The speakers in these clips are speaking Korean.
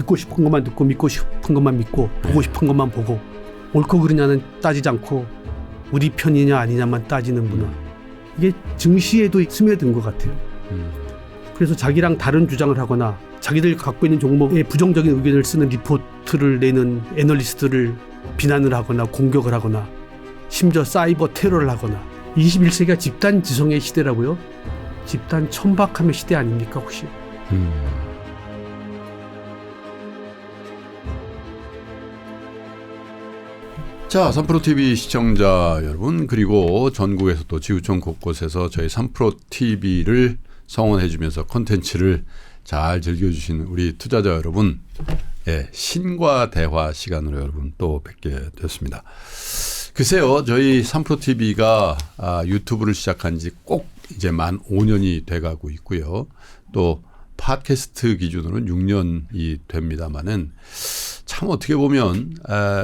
듣고 싶은 것만 듣고 믿고 싶은 것만 믿고 보고 싶은 것만 보고 옳고 그르냐는 따지지 않고 우리 편이냐 아니냐만 따지는 문화. 이게 증시에도 스며든 것 같아요. 그래서 자기랑 다른 주장을 하거나 자기들 갖고 있는 종목에 부정적인 의견을 쓰는 리포트를 내는 애널리스트를 비난을 하거나 공격을 하거나 심지어 사이버 테러를 하거나 21세기가 집단 지성의 시대라고요? 집단 천박함의 시대 아닙니까 혹시? 자, 3프로TV 시청자 여러분, 그리고 전국에서 또 지구촌 곳곳에서 저희 3프로TV를 성원해 주면서 콘텐츠를 잘 즐겨주시는 우리 투자자 여러분, 예, 신과 대화 시간으로 여러분 또 뵙게 됐습니다. 글쎄요, 저희 3프로TV가 유튜브를 시작한 지 꼭 이제 만 5년이 돼가고 있고요. 또 팟캐스트 기준으로는 6년이 됩니다만은 참 어떻게 보면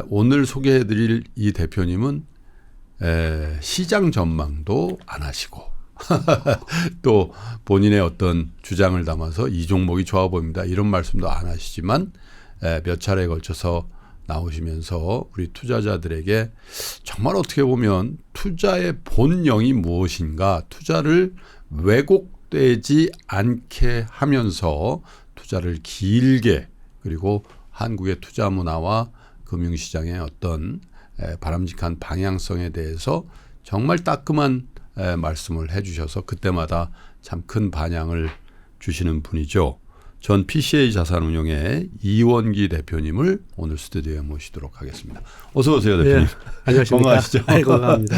오늘 소개해드릴 이 대표님은 시장 전망도 안 하시고 또 본인의 어떤 주장을 담아서 이 종목이 좋아 보입니다 이런 말씀도 안 하시지만 몇 차례에 걸쳐서 나오시면서 우리 투자자들에게 정말 어떻게 보면 투자의 본령이 무엇인가, 투자를 왜곡되지 않게 하면서 투자를 길게, 그리고 한국의 투자 문화와 금융시장의 어떤 바람직한 방향성에 대해서 정말 따끔한 말씀을 해주셔서 그때마다 참 큰 반향을 주시는 분이죠. 전 PCA 자산운용의 이원기 대표님을 오늘 스튜디오에 모시도록 하겠습니다. 어서 오세요, 대표님. 네, 안녕하십니까. 건강하시죠? 네, 건강합니다.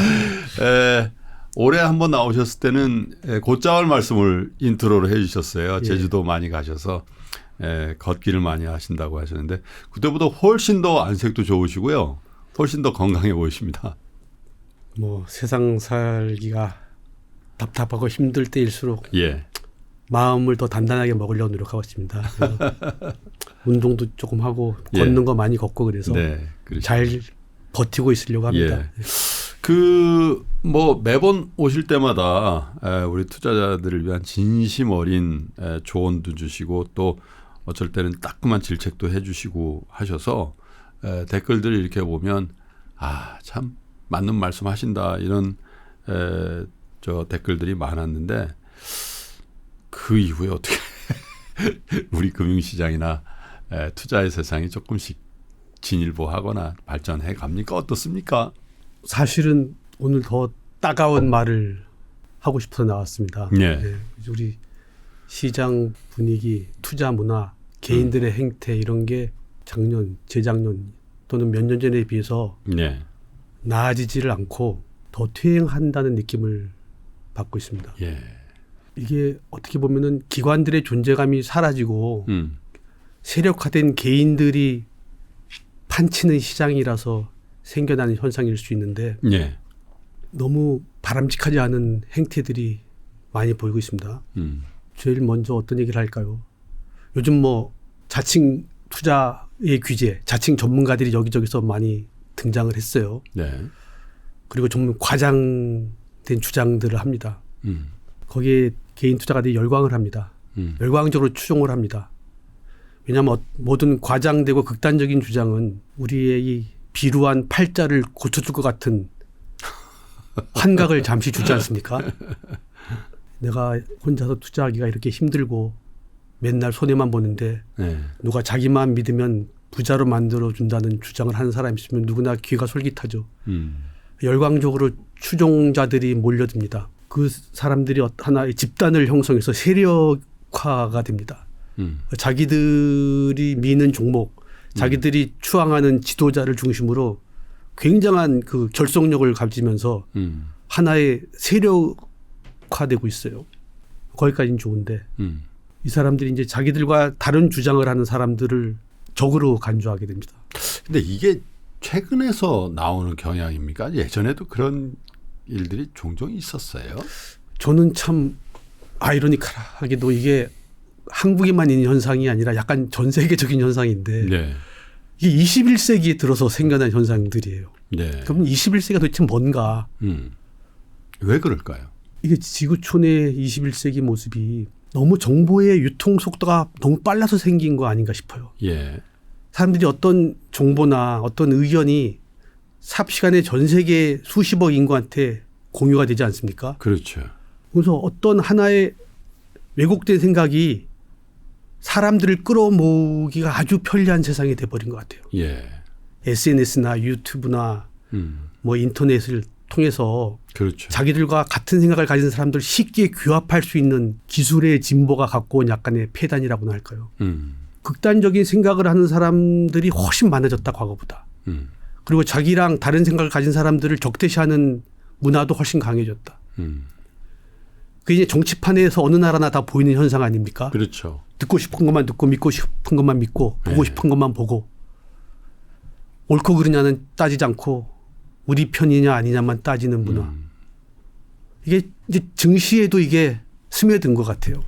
올해 한번 나오셨을 때는 곧장을 말씀을 인트로로 해 주셨어요. 예. 제주도 많이 가셔서 걷기를 많이 하신다고 하셨는데 그때보다 훨씬 더 안색도 좋으시고요. 훨씬 더 건강해 보이십니다. 뭐 세상 살기가 답답하고 힘들 때일수록 예. 마음을 더 단단하게 먹으려고 노력하고 있습니다. 운동도 조금 하고 걷는 거 많이 걷고 그래서 네, 잘 버티고 있으려고 합니다. 예. 뭐 매번 오실 때마다 우리 투자자들을 위한 진심 어린 조언도 주시고 또 어쩔 때는 따끔한 질책도 해주시고 하셔서 댓글들 이렇게 보면 참 맞는 말씀 하신다 이런 저 댓글들이 많았는데 그 이후에 어떻게 우리 금융시장이나 투자의 세상이 조금씩 진일보하거나 발전해 갑니까? 어떻습니까? 사실은 오늘 더 따가운 말을 하고 싶어서 나왔습니다. 예. 네, 우리 시장 분위기, 투자 문화, 개인들의 행태 이런 게 작년, 재작년 또는 몇 년 전에 비해서 예. 나아지지를 않고 더 퇴행한다는 느낌을 받고 있습니다. 예. 이게 어떻게 보면은 기관들의 존재감이 사라지고 세력화된 개인들이 판치는 시장이라서 생겨나는 현상일 수 있는데 예. 너무 바람직하지 않은 행태들이 많이 보이고 있습니다. 제일 먼저 어떤 얘기를 할까요? 요즘 뭐 자칭 투자의 규제, 자칭 전문가들이 여기저기서 많이 등장을 했어요. 네. 그리고 좀 과장된 주장들을 합니다. 거기에 개인 투자가들이 열광을 합니다. 열광적으로 추종을 합니다. 왜냐하면 모든 과장되고 극단적인 주장은 우리의 이 비루한 팔자를 고쳐줄 것 같은 환각을 잠시 주지 않습니까? 내가 혼자서 투자하기가 이렇게 힘들고 맨날 손해만 보는데 네. 누가 자기만 믿으면 부자로 만들어준다는 주장을 하는 사람이 있으면 누구나 귀가 솔깃하죠. 열광적으로 추종자들이 몰려듭니다. 그 사람들이 하나의 집단을 형성해서 세력화가 됩니다. 자기들이 미는 종목, 자기들이 추앙하는 지도자를 중심으로 굉장한 그 결속력을 가지면서 하나의 세력화되고 있어요. 거기까지는 좋은데 이 사람들이 이제 자기들과 다른 주장을 하는 사람들을 적으로 간주하게 됩니다. 근데 이게 최근에서 나오는 경향입니까? 예전에도 그런 일들이 종종 있었어요. 저는 참 아이러니컬하게도 이게 한국에만 있는 현상이 아니라 약간 전 세계적인 현상인데 네. 이게 21세기에 들어서 생겨난 현상들이에요. 네. 그럼 21세기가 도대체 뭔가? 왜 그럴까요? 이게 지구촌의 21세기 모습이 너무 정보의 유통 속도가 너무 빨라서 생긴 거 아닌가 싶어요. 예. 사람들이 어떤 정보나 어떤 의견이 삽시간에 전 세계 수십억 인구한테 공유가 되지 않습니까? 그렇죠. 그래서 어떤 하나의 왜곡된 생각이 사람들을 끌어모으기가 아주 편리한 세상이 돼버린 것 같아요. 예. SNS나 유튜브나 뭐 인터넷을 통해서 그렇죠. 자기들과 같은 생각을 가진 사람들 쉽게 규합할 수 있는 기술의 진보가 갖고 온 약간의 폐단이라고나 할까요? 극단적인 생각을 하는 사람들이 훨씬 많아졌다 과거보다. 그리고 자기랑 다른 생각을 가진 사람들을 적대시하는 문화도 훨씬 강해졌다. 그게 이제 정치판에서 어느 나라나 다 보이는 현상 아닙니까? 그렇죠. 듣고 싶은 것만 듣고 믿고 싶은 것만 믿고 보고 싶은 것만 보고 옳고 그르냐는 따지지 않고 우리 편이냐 아니냐만 따지는 문화. 이게 이제 증시에도 이게 스며든 것 같아요.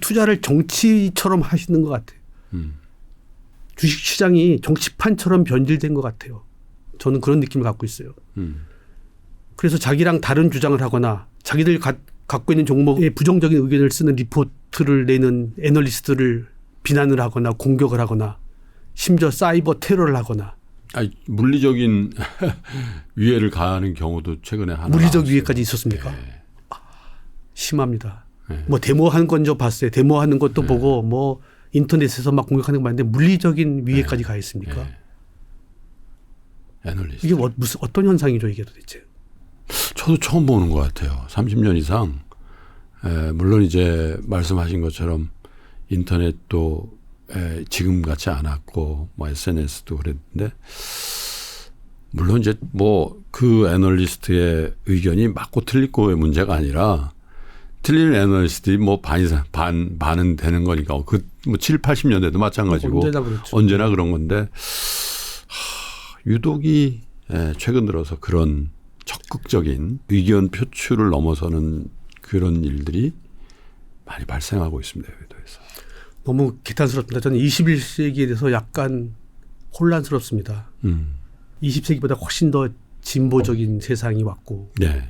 투자를 정치처럼 하시는 것 같아요. 주식시장이 정치판처럼 변질된 것 같아요. 저는 그런 느낌을 갖고 있어요. 그래서 자기랑 다른 주장을 하거나 자기들 갖고 있는 종목에 부정적인 의견을 쓰는 리포트를 내는 애널리스트를 비난을 하거나 공격을 하거나 심지어 사이버 테러를 하거나. 아니, 물리적인 위해를 가하는 경우도 최근에 하나 물리적 나왔어요. 위해까지 있었습니까? 네. 심합니다. 네. 뭐 데모하는 건 저 봤어요. 데모하는 것도 보고 뭐 인터넷에서 막 공격하는 거 봤는데 물리적인 위해까지 가 있습니까? 애널리스트. 이게 무슨 어떤 현상이죠 이게 도대체? 저도 처음 보는 것 같아요. 30년 이상. 물론 이제 말씀하신 것처럼 인터넷도 지금 같지 않았고 뭐 SNS도 그랬는데 물론 이제 뭐 그 애널리스트의 의견이 맞고 틀리고의 문제가 아니라 틀린 애널리스트들이 뭐 반은 되는 거니까 그 뭐 7, 80년대도 마찬가지고 언제나 그런 건데 유독이 최근 들어서 그런 적극적인 의견 표출을 넘어서는 그런 일들이 많이 발생하고 있습니다. 여의도에서. 너무 개탄스럽습니다. 저는 21세기에 대해서 약간 혼란스럽습니다. 20세기보다 훨씬 더 진보적인 세상이 왔고 네.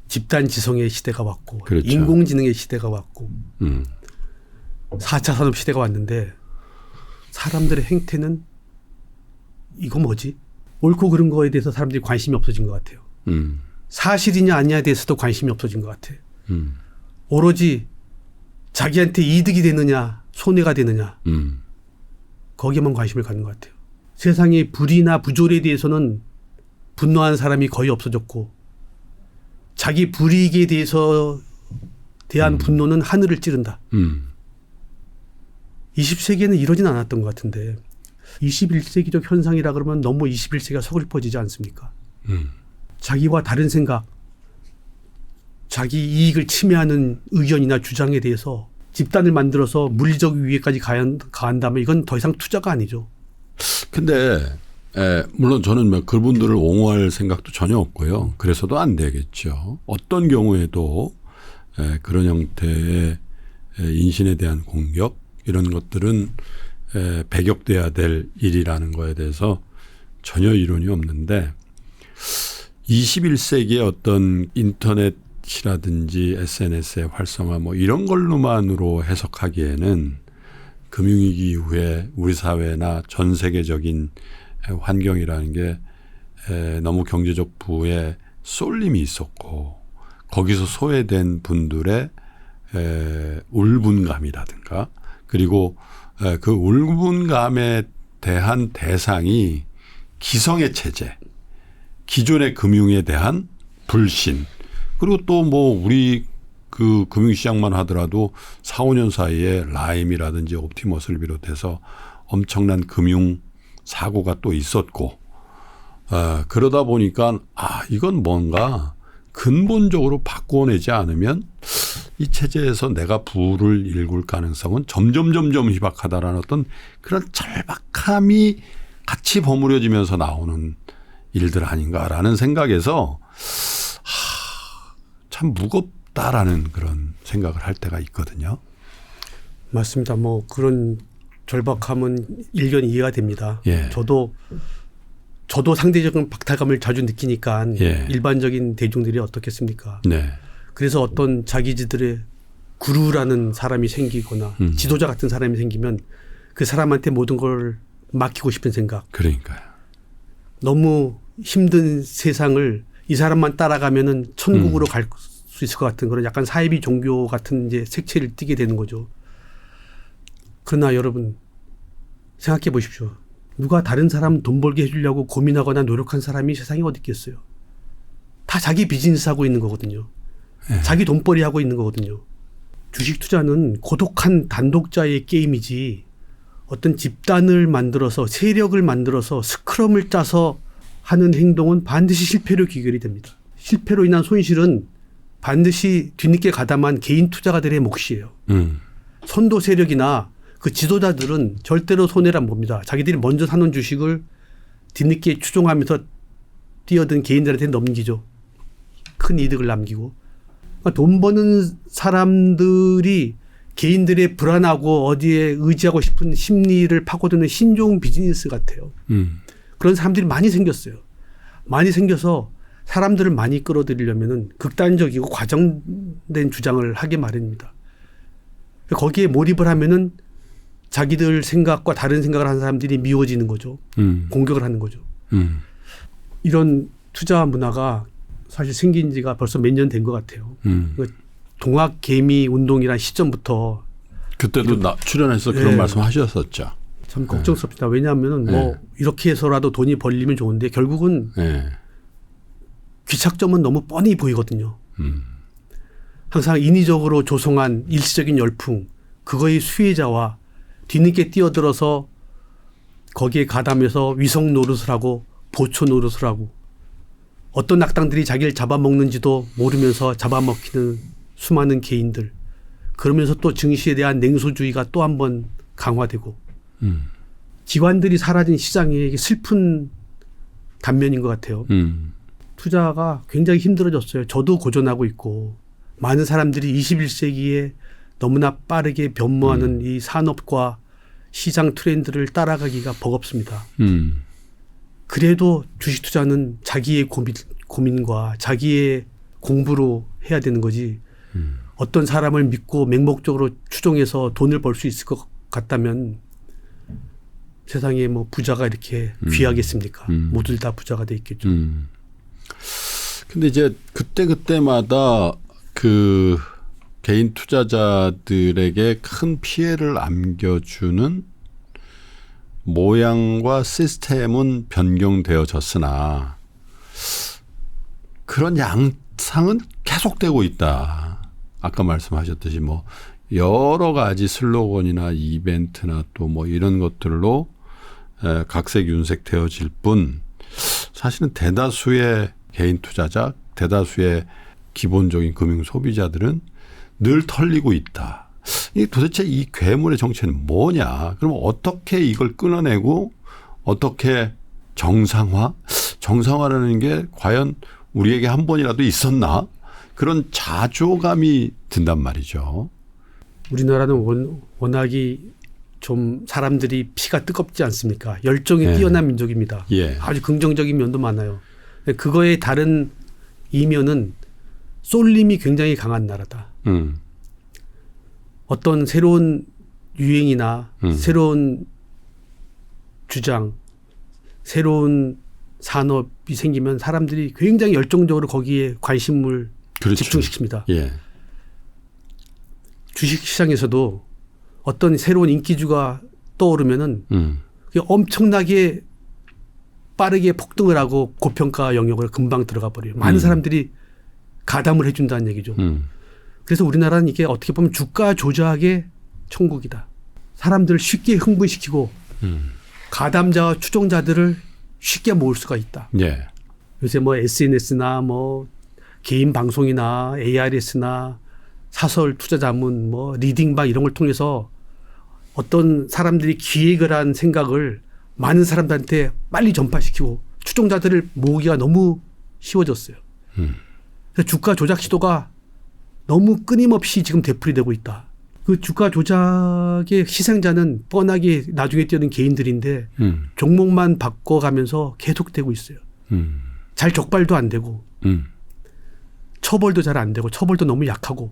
집단 지성의 시대가 왔고 그렇죠. 인공지능의 시대가 왔고 4차 산업 시대가 왔는데 사람들의 행태는 이거 뭐지? 옳고 그른 거에 대해서 사람들이 관심이 없어진 것 같아요. 사실이냐 아니냐에 대해서도 관심이 없어진 것 같아요. 오로지 자기한테 이득이 되느냐 손해가 되느냐 거기에만 관심을 갖는 것 같아요. 세상의 불의나 부조리에 대해서는 분노하는 사람이 거의 없어졌고 자기 불이익에 대한 분노는 하늘을 찌른다. 20세기에는 이러진 않았던 것 같은데 21세기적 현상이라 그러면 너무 21세기가 서글퍼지지 않습니까? 자기와 다른 생각, 자기 이익을 침해하는 의견이나 주장에 대해서 집단을 만들어서 물리적 위해까지 가한다면 이건 더 이상 투자가 아니죠. 근데 물론 저는 그분들을 옹호할 생각도 전혀 없고요. 그래서도 안 되겠죠. 어떤 경우에도 그런 형태의 인신에 대한 공격 이런 것들은 배격돼야 될 일이라는 거에 대해서 전혀 이론이 없는데 21세기의 어떤 인터넷이라든지 SNS의 활성화 뭐 이런 걸로만으로 해석하기에는 금융위기 이후에 우리 사회나 전 세계적인 환경이라는 게 너무 경제적 부에 쏠림이 있었고 거기서 소외된 분들의 울분감이라든가 그리고 그 울분감에 대한 대상이 기성의 체제, 기존의 금융에 대한 불신 그리고 또 뭐 우리 그 금융시장만 하더라도 4, 5년 사이에 라임이라든지 옵티머스를 비롯해서 엄청난 금융 사고가 또 있었고 그러다 보니까 이건 뭔가 근본적으로 바꿔내지 않으면 이 체제에서 내가 부를 일굴 가능성은 점점 희박하다라는 어떤 그런 절박함이 같이 버무려지면서 나오는 일들 아닌가라는 생각에서 참 무겁다라는 그런 생각을 할 때가 있거든요. 맞습니다. 뭐 그런 절박함은 일견 이해가 됩니다. 예. 저도 상대적인 박탈감을 자주 느끼니까 예. 일반적인 대중들이 어떻겠습니까? 네. 그래서 어떤 자기들의 구루라는 사람이 생기거나 지도자 같은 사람이 생기면 그 사람한테 모든 걸 맡기고 싶은 생각. 그러니까요. 너무 힘든 세상을 이 사람만 따라가면은 천국으로 갈 수 있을 것 같은 그런 약간 사이비 종교 같은 이제 색채를 띠게 되는 거죠. 그러나 여러분 생각해 보십시오. 누가 다른 사람 돈 벌게 해주려고 고민하거나 노력한 사람이 세상에 어디 있겠어요. 다 자기 비즈니스 하고 있는 거거든요. 네. 자기 돈벌이 하고 있는 거거든요. 주식 투자는 고독한 단독자의 게임이지 어떤 집단을 만들어서 세력을 만들어서 스크럼을 짜서 하는 행동은 반드시 실패로 귀결이 됩니다. 실패로 인한 손실은 반드시 뒤늦게 가담한 개인 투자가들의 몫이에요. 선도 세력이나 그 지도자들은 절대로 손해를 안 봅니다. 자기들이 먼저 사놓은 주식을 뒤늦게 추종하면서 뛰어든 개인들한테 넘기죠. 큰 이득을 남기고. 그러니까 돈 버는 사람들이 개인들의 불안하고 어디에 의지하고 싶은 심리를 파고드는 신종 비즈니스 같아요. 그런 사람들이 많이 생겼어요. 많이 생겨서 사람들을 많이 끌어들이려면은 극단적이고 과정된 주장을 하게 마련입니다. 거기에 몰입을 하면은 자기들 생각과 다른 생각을 하는 사람들이 미워지는 거죠. 공격을 하는 거죠. 이런 투자 문화가 사실 생긴 지가 벌써 몇 년 된 것 같아요. 동학 개미 운동이란 시점부터 그때도 출연해서 그런 말씀 하셨었죠. 참 걱정스럽습니다. 왜냐하면 뭐 이렇게 해서라도 돈이 벌리면 좋은데 결국은 귀착점은 너무 뻔히 보이거든요. 항상 인위적으로 조성한 일시적인 열풍, 그거의 수혜자와 뒤늦게 뛰어들어서 거기에 가담해서 위성 노릇을 하고 보초 노릇을 하고 어떤 악당들이 자기를 잡아먹는지도 모르면서 잡아먹히는 수많은 개인들. 그러면서 또 증시에 대한 냉소주의가 또 한 번 강화되고 기관들이 사라진 시장이 슬픈 단면인 것 같아요. 투자가 굉장히 힘들어졌어요. 저도 고전하고 있고 많은 사람들이 21세기에 너무나 빠르게 변모하는 이 산업과 시장 트렌드를 따라가기가 버겁습니다. 그래도 주식 투자는 자기의 고민과 자기의 공부로 해야 되는 거지. 어떤 사람을 믿고 맹목적으로 추종해서 돈을 벌 수 있을 것 같다면 세상에 뭐 부자가 이렇게 귀하겠습니까? 모두 다 부자가 돼 있겠죠. 근데 이제 그때마다 그 개인 투자자들에게 큰 피해를 안겨주는 모양과 시스템은 변경되어졌으나 그런 양상은 계속되고 있다. 아까 말씀하셨듯이 뭐 여러 가지 슬로건이나 이벤트나 또 뭐 이런 것들로 각색윤색되어질 뿐 사실은 대다수의 개인 투자자, 대다수의 기본적인 금융 소비자들은 늘 털리고 있다. 도대체 이 괴물의 정체는 뭐냐? 그럼 어떻게 이걸 끊어내고 어떻게 정상화라는 게 과연 우리에게 한 번이라도 있었나? 그런 자조감이 든단 말이죠. 우리나라는 워낙이 좀 사람들이 피가 뜨겁지 않습니까? 열정이 뛰어난 민족입니다. 아주 긍정적인 면도 많아요. 그거의 다른 이면은 쏠림이 굉장히 강한 나라다. 어떤 새로운 유행이나 새로운 주장, 새로운 산업이 생기면 사람들이 굉장히 열정적으로 거기에 관심을 집중시킵니다. 주식시장에서도 어떤 새로운 인기주가 떠오르면은 그게 엄청나게 빠르게 폭등을 하고 고평가 영역을 금방 들어가 버려요. 많은 사람들이 가담을 해준다는 얘기죠. 그래서 우리나라는 이게 어떻게 보면 주가 조작의 천국이다. 사람들을 쉽게 흥분시키고 가담자와 추종자들을 쉽게 모을 수가 있다. 요새 뭐 SNS나 뭐 개인 방송이나 ARS나 사설 투자 자문 뭐 리딩방 이런 걸 통해서 어떤 사람들이 기획을 한 생각을 많은 사람들한테 빨리 전파시키고 추종자들을 모으기가 너무 쉬워졌어요. 그래서 주가 조작 시도가 너무 끊임없이 지금 되풀이되고 있다. 그 주가 조작의 희생자는 뻔하게 나중에 뛰어든 개인들인데 종목만 바꿔가면서 계속되고 있어요. 잘 적발도 안 되고 처벌도 잘 안 되고 처벌도 너무 약하고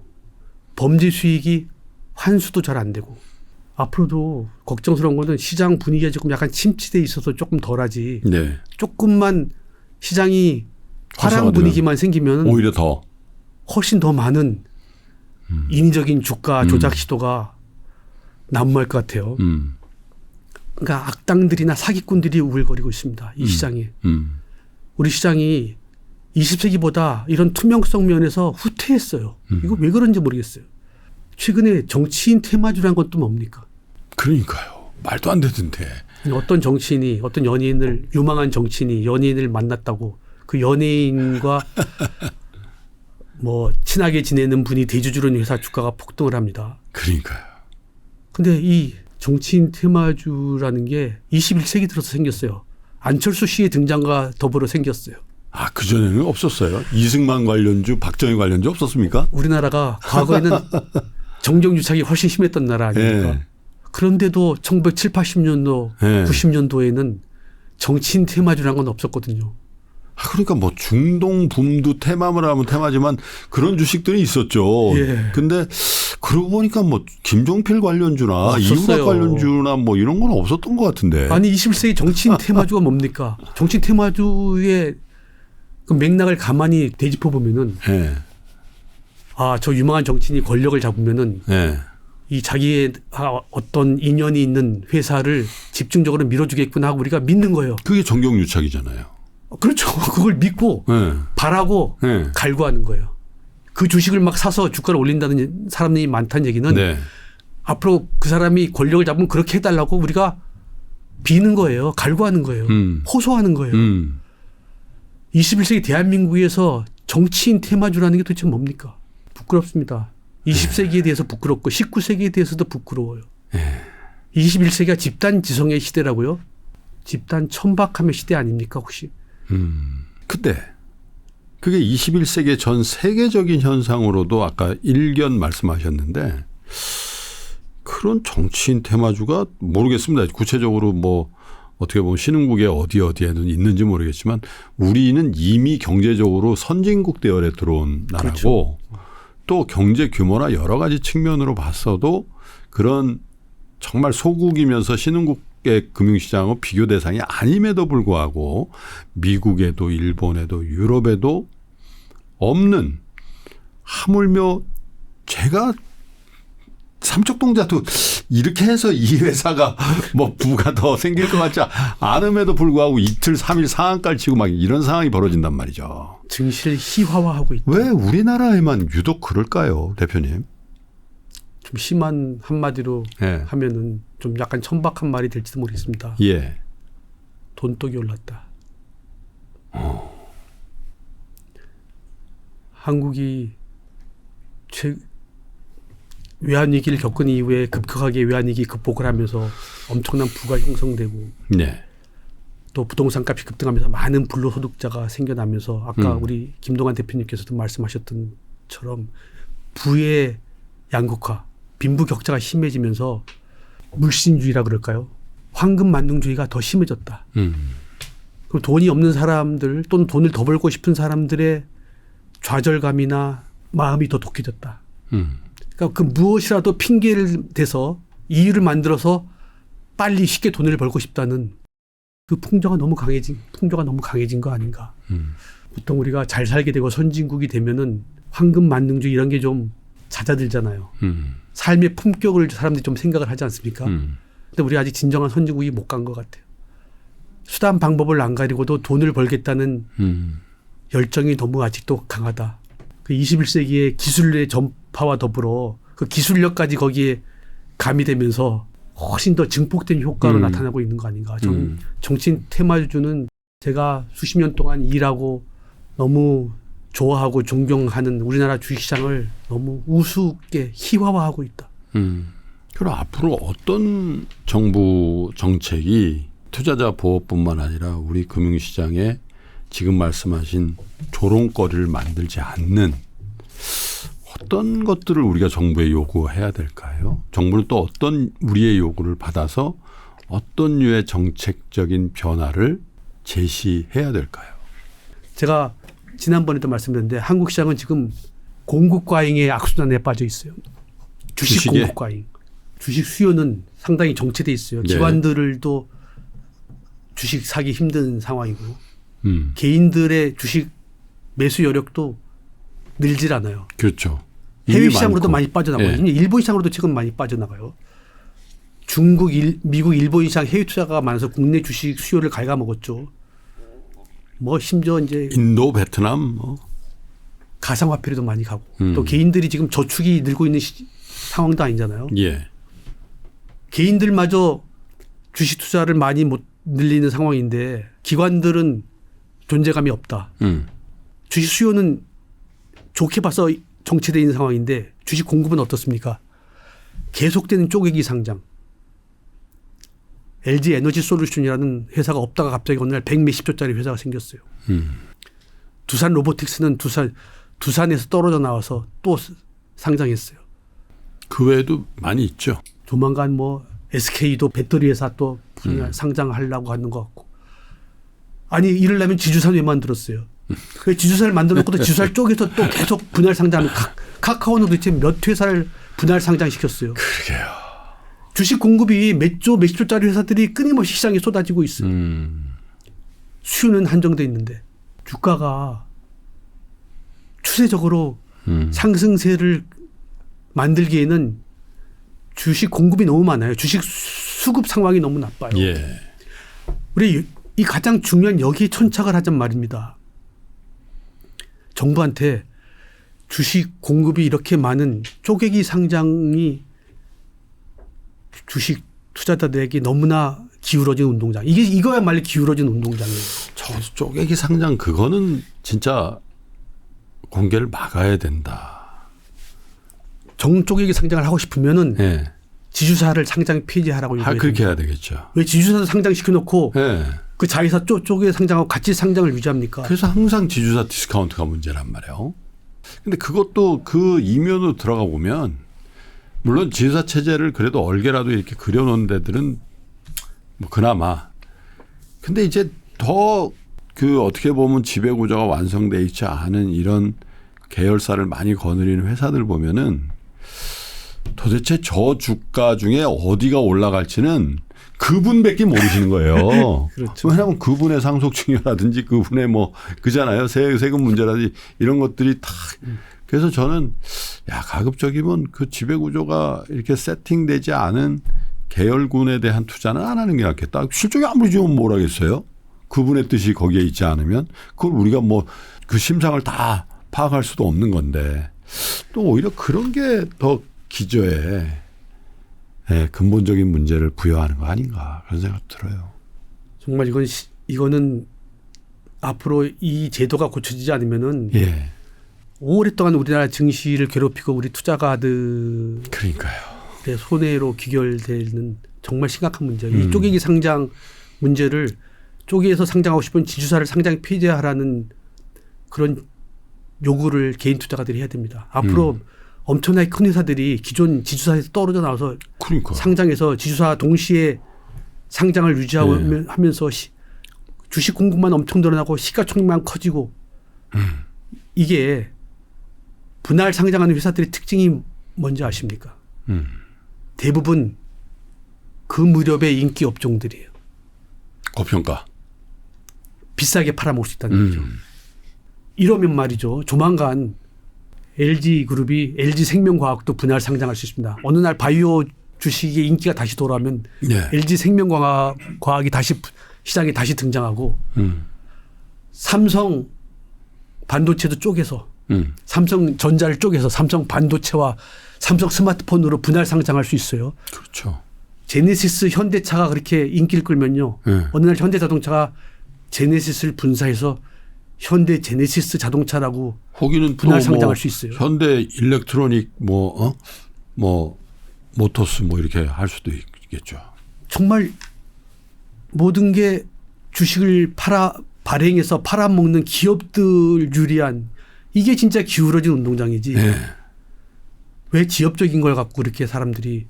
범죄 수익이 환수도 잘 안 되고 앞으로도 걱정스러운 거는 시장 분위기가 조금 약간 침체돼 있어서 조금 덜하지. 네. 조금만 시장이 화랑 활성화되면 분위기만 생기면 오히려 더 훨씬 더 많은 인위적인 주가 조작 시도가 난무할 것 같아요. 그러니까 악당들이나 사기꾼들이 우글거리고 있습니다. 이 시장에. 우리 시장이 20세기보다 이런 투명성 면에서 후퇴했어요. 이거 왜 그런지 모르겠어요. 최근에 정치인 테마주란 건 또 뭡니까? 그러니까요. 말도 안 되던데. 어떤 정치인이 어떤 연예인을 유망한 정치인이 연예인을 만났다고 그 연예인과 뭐 친하게 지내는 분이 대주주는 회사 주가가 폭등을 합니다. 그러니까요. 근데 이 정치인 테마주라는 게 21세기 들어서 생겼어요. 안철수 씨의 등장과 더불어 생겼어요. 아, 그전에는 없었어요? 이승만 관련주, 박정희 관련주 없었습니까? 우리나라가 과거에는 정경유착이 훨씬 심했던 나라 아닙니까? 네. 그런데도 1970, 80년도, 네. 90년도에는 정치인 테마주라는 건 없었거든요. 아, 그러니까 뭐 중동 붐도 테마를 하면 테마지만 그런 주식들이 있었죠. 예. 근데 그러고 보니까 뭐 김종필 관련주나 없었어요. 이훈학 관련주나 뭐 이런 건 없었던 것 같은데. 아니 21세기 정치인 테마주가 뭡니까? 정치인 테마주의 그 맥락을 가만히 되짚어 보면은 예. 아, 저 유망한 정치인이 권력을 잡으면은 예. 이 자기의 어떤 인연이 있는 회사를 집중적으로 밀어주겠구나 하고 우리가 믿는 거예요. 그게 정경유착이잖아요. 그렇죠. 그걸 믿고 예. 바라고 예. 갈구하는 거예요. 그 주식을 막 사서 주가를 올린다는 사람들이 많다는 얘기는 네. 앞으로 그 사람이 권력을 잡으면 그렇게 해달라고 우리가 비는 거예요. 갈구하는 거예요. 호소하는 거예요. 21세기 대한민국에서 정치인 테마주라는 게 도대체 뭡니까? 부끄럽습니다. 20세기에 대해서 부끄럽고 19세기에 대해서도 부끄러워요. 21세기가 집단 지성의 시대라고요? 집단 천박함의 시대 아닙니까 혹시? 그때 그게 21세기의 전 세계적인 현상으로도 아까 일견 말씀하셨는데 그런 정치인 테마주가 모르겠습니다. 구체적으로 뭐 어떻게 보면 신흥국의 어디에는 있는지 모르겠지만 우리는 이미 경제적으로 선진국 대열에 들어온 나라고 그렇죠. 또 경제 규모나 여러 가지 측면으로 봤어도 그런 정말 소국이면서 신흥국의 금융시장하고 비교 대상이 아님에도 불구하고 미국에도 일본에도 유럽에도 없는 하물며 제가 삼척동자도 이렇게 해서 이 회사가 뭐 부가 더 생길 것 같지 않음에도 불구하고 이틀 3일 상한가를 치고 막 이런 상황이 벌어진단 말이죠. 증시를 희화화하고 있다. 왜 우리나라에만 유독 그럴까요, 대표님? 좀 심한 한마디로 예. 하면은 좀 약간 천박한 말이 될지도 모르겠습니다. 예. 돈독이 올랐다. 한국이 외환위기를 겪은 이후에 급격하게 외환위기 극복을 하면서 엄청난 부가 형성되고 네. 또 부동산 값이 급등하면서 많은 불로소득자가 생겨나면서 아까 우리 김동완 대표님께서도 말씀하셨던 처럼 부의 양극화, 빈부격차가 심해지면서 물신주의라 그럴까요? 황금 만능주의가 더 심해졌다. 그리고 돈이 없는 사람들 또는 돈을 더 벌고 싶은 사람들의 좌절감이나 마음이 더 독해졌다. 그러니까 그 무엇이라도 핑계를 대서 이유를 만들어서 빨리 쉽게 돈을 벌고 싶다는 그 풍조가 너무 강해진 거 아닌가. 보통 우리가 잘 살게 되고 선진국이 되면은 황금 만능주의 이런 게 좀 잦아들잖아요. 삶의 품격을 사람들이 좀 생각을 하지 않습니까? 근데 우리 아직 진정한 선진국이 못 간 것 같아요. 수단 방법을 안 가리고도 돈을 벌겠다는 열정이 너무 아직도 강하다. 그 21세기의 기술의 전파와 더불어 그 기술력까지 거기에 가미되면서 훨씬 더 증폭된 효과로 나타나고 있는 거 아닌가. 저는 정치인 테마주는 제가 수십 년 동안 일하고 너무 좋아하고 존경하는 우리나라 주식시장을 너무 우습게 희화화하고 있다. 그럼 앞으로 어떤 정부 정책이 투자자 보호뿐만 아니라 우리 금융시장에 지금 말씀하신 조롱거리를 만들지 않는 어떤 것들을 우리가 정부에 요구해야 될까요? 정부는 또 어떤 우리의 요구를 받아서 어떤 류의 정책적인 변화를 제시해야 될까요? 제가 지난번에도 말씀드렸는데 한국 시장은 지금 공급 과잉의 악순환에 빠져 있어요. 주식 주식에? 공급 과잉. 주식 수요는 상당히 정체돼 있어요. 네. 기관들도 주식 사기 힘든 상황이고 음. 개인들의 주식 매수 여력도 늘질 않아요. 그렇죠. 해외 이미 시장으로도 많고. 많이 빠져나가요. 예. 일본 시장으로도 지금 많이 빠져나가요. 중국, 미국, 일본 시장 해외 투자가 많아서 국내 주식 수요를 갉아먹었죠. 뭐 심지어 이제 인도, 베트남 뭐. 가상화폐로도 많이 가고 또 개인들이 지금 저축이 늘고 있는 상황도 아니잖아요. 예. 개인들마저 주식 투자를 많이 못 늘리는 상황인데 기관들은 존재감이 없다. 주식 수요는 좋게 봐서 정체되어 있는 상황인데 주식 공급은 어떻습니까? 계속되는 쪼개기 상장. LG 에너지 솔루션이라는 회사가 없다가 갑자기 어느 날 100몇십 조짜리 회사가 생겼어요. 두산 로보틱스는 두산에서 떨어져 나와서 또 상장했어요. 그 외에도 많이 있죠. 조만간 뭐 SK도 배터리 회사 또 상장하려고 하는 것 같고. 아니 이러려면 지주사는 왜 만들었어요? 그 지주사를 만들어 놓고 또 지주사를 쪼개서 또 계속 분할 상장. 카카오는 도대체 몇 회사를 분할 상장시켰어요. 그러게요. 주식 공급이 몇 조, 몇십 조짜리 회사들이 끊임없이 시장에 쏟아지고 있어요. 수요는 한정돼 있는데 주가가 추세적으로 상승세를 만들기에는 주식 공급이 너무 많아요. 주식 수급 상황이 너무 나빠요. 예. 우리 이 가장 중요한 여기에 천착을 하잔 말입니다. 정부한테 주식 공급이 이렇게 많은 쪼개기 상장이 주식 투자자들에게 너무나 기울어진 운동장. 이거야말로 기울어진 운동장이에요. 저도 쪼개기 상장 그거는 진짜 공개를 막아야 된다. 정쪼개기 상장을 하고 싶으면은 예. 지주사를 상장 폐지하라고 얘기해요. 그렇게 해야 되겠죠. 왜 지주사도 상장시켜놓고 예. 그 자회사 쪼개 상장하고 같이 상장을 유지합니까? 그래서 항상 지주사 디스카운트가 문제란 말이에요. 근데 그것도 그 이면으로 들어가 보면 물론 지주사 체제를 그래도 얼개라도 이렇게 그려놓은 데들은 뭐 그나마. 근데 이제 더 그 어떻게 보면 지배구조가 완성돼 있지 않은 이런 계열사를 많이 거느리는 회사들 보면은 도대체 저 주가 중에 어디가 올라갈지는 그분밖에 모르시는 거예요. 그렇죠. 왜냐하면 그분의 상속증여라든지 그분의 뭐 그잖아요. 세금 문제라든지 이런 것들이 다. 그래서 저는 야 가급적이면 그 지배구조가 이렇게 세팅되지 않은 계열군에 대한 투자는 안 하는 게 낫겠다. 실적이 아무리 좋으면 뭘 하겠어요. 그분의 뜻이 거기에 있지 않으면 그걸 우리가 뭐 그 심상을 다 파악할 수도 없는 건데 또 오히려 그런 게 더 기저에 근본적인 문제를 부여하는 거 아닌가 그런 생각 들어요. 정말 이거는 앞으로 이 제도가 고쳐지지 않으면은 예. 오랫동안 우리나라 증시를 괴롭히고 우리 투자가들의 그러니까요. 손해로 귀결되는 정말 심각한 문제예요. 이 쪼개기 상장 문제를 쪼개서 상장하고 싶은 지주사를 상장 폐지하라는 그런 요구를 개인 투자가들이 해야 됩니다. 앞으로 엄청나게 큰 회사들이 기존 지주사에서 떨어져 나와서 그러니까. 상장해서 지주사 동시에 상장을 유지하면서 주식 공급만 엄청 늘어나고 시가총액만 커지고 이게 분할 상장하는 회사들의 특징이 뭔지 아십니까? 대부분 그 무렵의 인기 업종들이에요. 고평가. 비싸게 팔아먹을 수 있다는 거죠. 이러면 말이죠. 조만간 LG그룹이 LG생명과학도 분할 상장할 수 있습니다. 어느 날 바이오 주식의 인기가 다시 돌아오면 네. LG생명과학이 다시 시장에 다시 등장하고 삼성 반도체도 쪼개서 삼성전자를 쪼개서 삼성 반도체와 삼성 스마트폰으로 분할 상장할 수 있어요. 그렇죠. 제네시스 현대차가 그렇게 인기를 끌면요. 네. 어느 날 현대자동차가 제네시스를 분사해서 현대 제네시스 자동차라고 거기는 분할 또 상장할 뭐 수 있어요. 현대 일렉트로닉 뭐 모터스 뭐 이렇게 할 수도 있겠죠. 정말 모든 게 주식을 발행해서 팔아먹는 기업들 유리한 이게 진짜 기울어진 운동장이지. 네. 왜 지엽적인 걸 갖고 이렇게 사람들이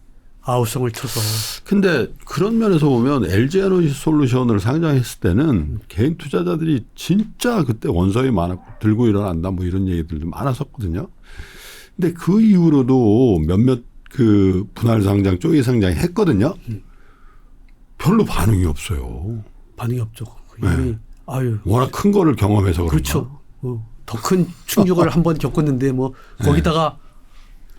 아우성을 쳐서. 근데 그런 면에서 보면 LG 에너지 솔루션을 상장했을 때는 개인 투자자들이 진짜 그때 원성이 많았고 들고 일어난다 뭐 이런 얘기들도 많았었거든요. 근데 그 이후로도 몇몇 그 분할 상장, 쪼개 상장 했거든요. 별로 반응이 없어요. 반응이 없죠. 네. 아유. 워낙 큰 거를 경험해서 그런가. 그렇죠. 더 큰 충격을 한번 겪었는데 뭐 거기다가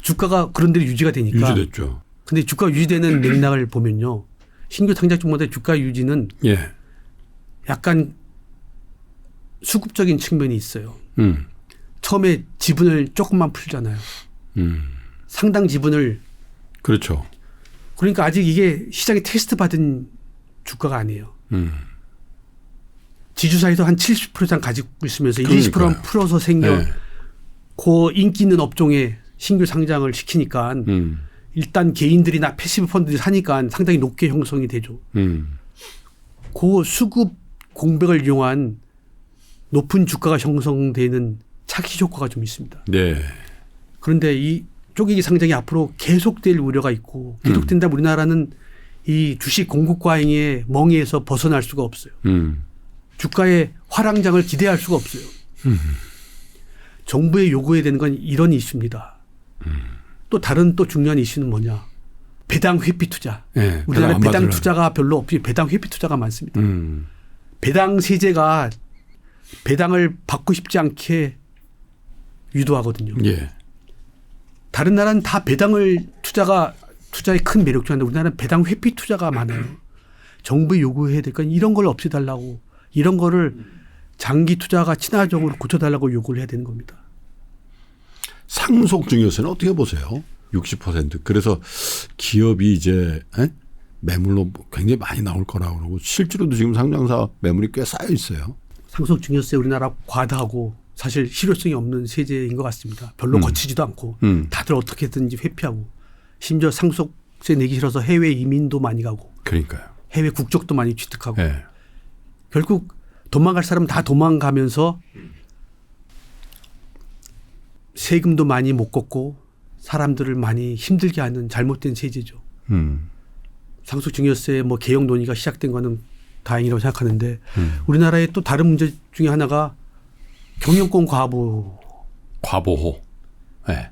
주가가 그런 대로 유지가 되니까. 유지됐죠. 근데 주가 유지되는 맥락을 보면요. 신규 상장주마다 주가 유지는 예. 약간 수급적인 측면이 있어요. 처음에 지분을 조금만 풀잖아요. 상당 지분을. 그렇죠. 그러니까 아직 이게 시장에 테스트 받은 주가가 아니에요. 지주사에도 한 70% 이상 가지고 있으면서 20%만 풀어서 생겨 네. 그 인기 있는 업종에 신규 상장을 시키니까 일단 개인들이나 패시브 펀드들이 사니까 상당히 높게 형성이 되죠. 그 수급 공백을 이용한 높은 주가가 형성되는 차기 효과가 좀 있습니다. 네. 그런데 이 쪼개기 상장이 앞으로 계속될 우려가 있고 계속된다면 우리나라는 이 주식 공급 과잉의 멍에에서 벗어날 수가 없어요. 주가의 화랑장을 기대할 수가 없어요. 정부에 요구해야 되는 건 이런 이슈입니다. 또 다른 또 중요한 이슈는 뭐냐. 배당 회피 투자. 네, 우리나라 배당 투자가 별로 없이 배당 회피 투자가 많습니다. 배당 세제가 배당을 받고 싶지 않게 유도하거든요. 예. 다른 나라는 다 배당을 투자의 큰 매력 중 하나인데 우리나라는 배당 회피 투자가 많아요. 정부에 요구해야 될 건 이런 걸 없애달라고 이런 거를 장기 투자가 친화적으로 고쳐달라고 요구를 해야 되는 겁니다. 상속 증여세는 어떻게 보세요? 60%. 그래서 기업이 이제 매물로 굉장히 많이 나올 거라고 그러고 실제로도 지금 상장사 매물이 꽤 쌓여 있어요. 상속 증여세 우리나라 과다하고 사실 실효성이 없는 세제인 것 같습니다. 별로 거치지도 않고 다들 어떻게든지 회피하고 심지어 상속세 내기 싫어서 해외 이민도 많이 가고 그러니까요. 해외 국적도 많이 취득하고 네. 결국 도망갈 사람은 다 도망가면서 세금도 많이 못 걷고 사람들을 많이 힘들게 하는 잘못된 세제죠. 상속증여세 뭐 개혁 논의가 시작된 거는 다행이라고 생각하는데 우리나라의 또 다른 문제 중에 하나가 경영권 과보호. 네.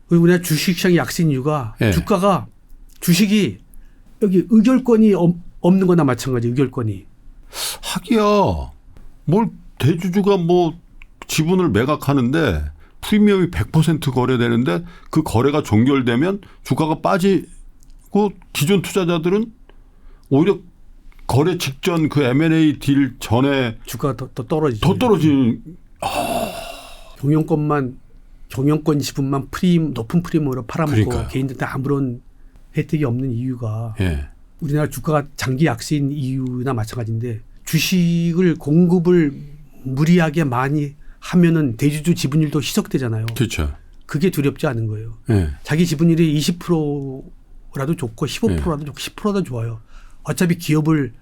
우리나라 주식시장이 약세인 이유가 네. 주가가 주식이 여기 의결권이 없는 거나 마찬가지 의결권이. 하기야 뭘 대주주가 뭐 지분을 매각하는데 프리미엄이 100% 거래되는데 그 거래가 종결되면 주가가 빠지고 기존 투자자들은 오히려 거래 직전 그 M&A 딜 전에 주가가 더 떨어지죠. 더 떨어지는. 경영권 지분만 높은 프리미엄으로 팔아먹고 그러니까요. 개인들한테 아무런 혜택이 없는 이유가 예. 우리나라 주가가 장기 약세인 이유나 마찬가지인데 주식을 공급을 무리하게 많이 하면은 대주주 지분율도 희석되잖아요. 그렇죠. 그게 두렵지 않은 거예요. 예. 자기 지분율이 20%라도 좋고 15%라도 좋고 10%라도 좋아요. 어차피 기업을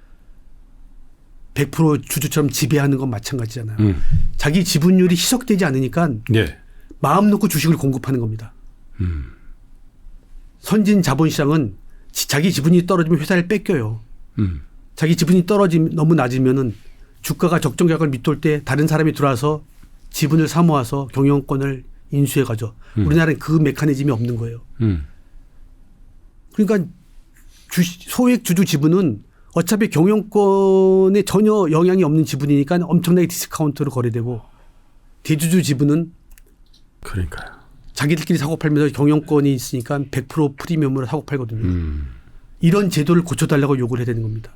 100% 주주처럼 지배하는 건 마찬가지잖아요. 자기 지분율이 희석되지 않으니까 예. 마음 마음 놓고 주식을 공급하는 겁니다. 선진 자본시장은 자기 지분이 떨어지면 회사를 뺏겨요. 자기 지분이 너무 낮으면은 주가가 적정 가격을 밑돌 때 다른 사람이 들어와서 지분을 사모아서 경영권을 인수해 가죠. 우리나라는 그 메커니즘이 없는 거예요. 그러니까 소액 주주 지분은 어차피 경영권에 전혀 영향이 없는 지분이니까 엄청나게 디스카운트로 거래되고 대주주 지분은 그러니까요. 자기들끼리 사고 팔면서 경영권이 있으니까 100% 프리미엄으로 사고 팔거든요. 이런 제도를 고쳐달라고 요구를 해야 되는 겁니다.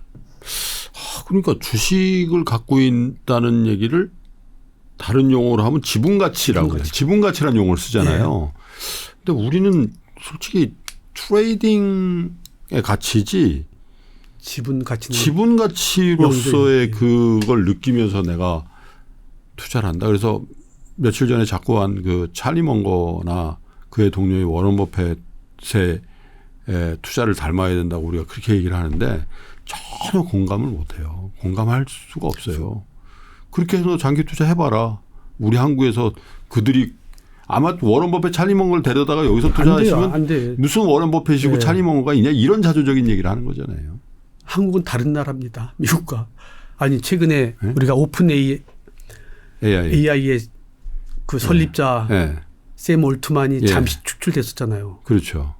그러니까 주식을 갖고 있다는 얘기를 다른 용어로 하면 지분가치라고 그래요. 지분가치라는 용어를 쓰잖아요. 근데 우리는 솔직히 트레이딩의 가치지 지분 가치는 지분 가치로서의 그걸 느끼면서 내가 투자를 한다. 그래서 며칠 전에 자꾸 한 그 찰리 먼거나 그의 동료의 워런 버핏의 투자를 닮아야 된다고 우리가 그렇게 얘기를 하는데 전혀 공감을 못해요. 공감할 수가 없어요. 그렇게 해서 장기 투자해봐라. 우리 한국에서 그들이 아마 워런 버핏 찰리 먼거를 데려다가 여기서 투자하시면 안 돼. 무슨 워런 버핏이고 네. 찰리 먼거가 있냐 이런 자조적인 얘기를 하는 거잖아요. 한국은 다른 나라입니다. 미국과. 아니 최근에 우리가 오픈 AI의 그 설립자 샘 올트만이 잠시 축출됐었잖아요. 그렇죠.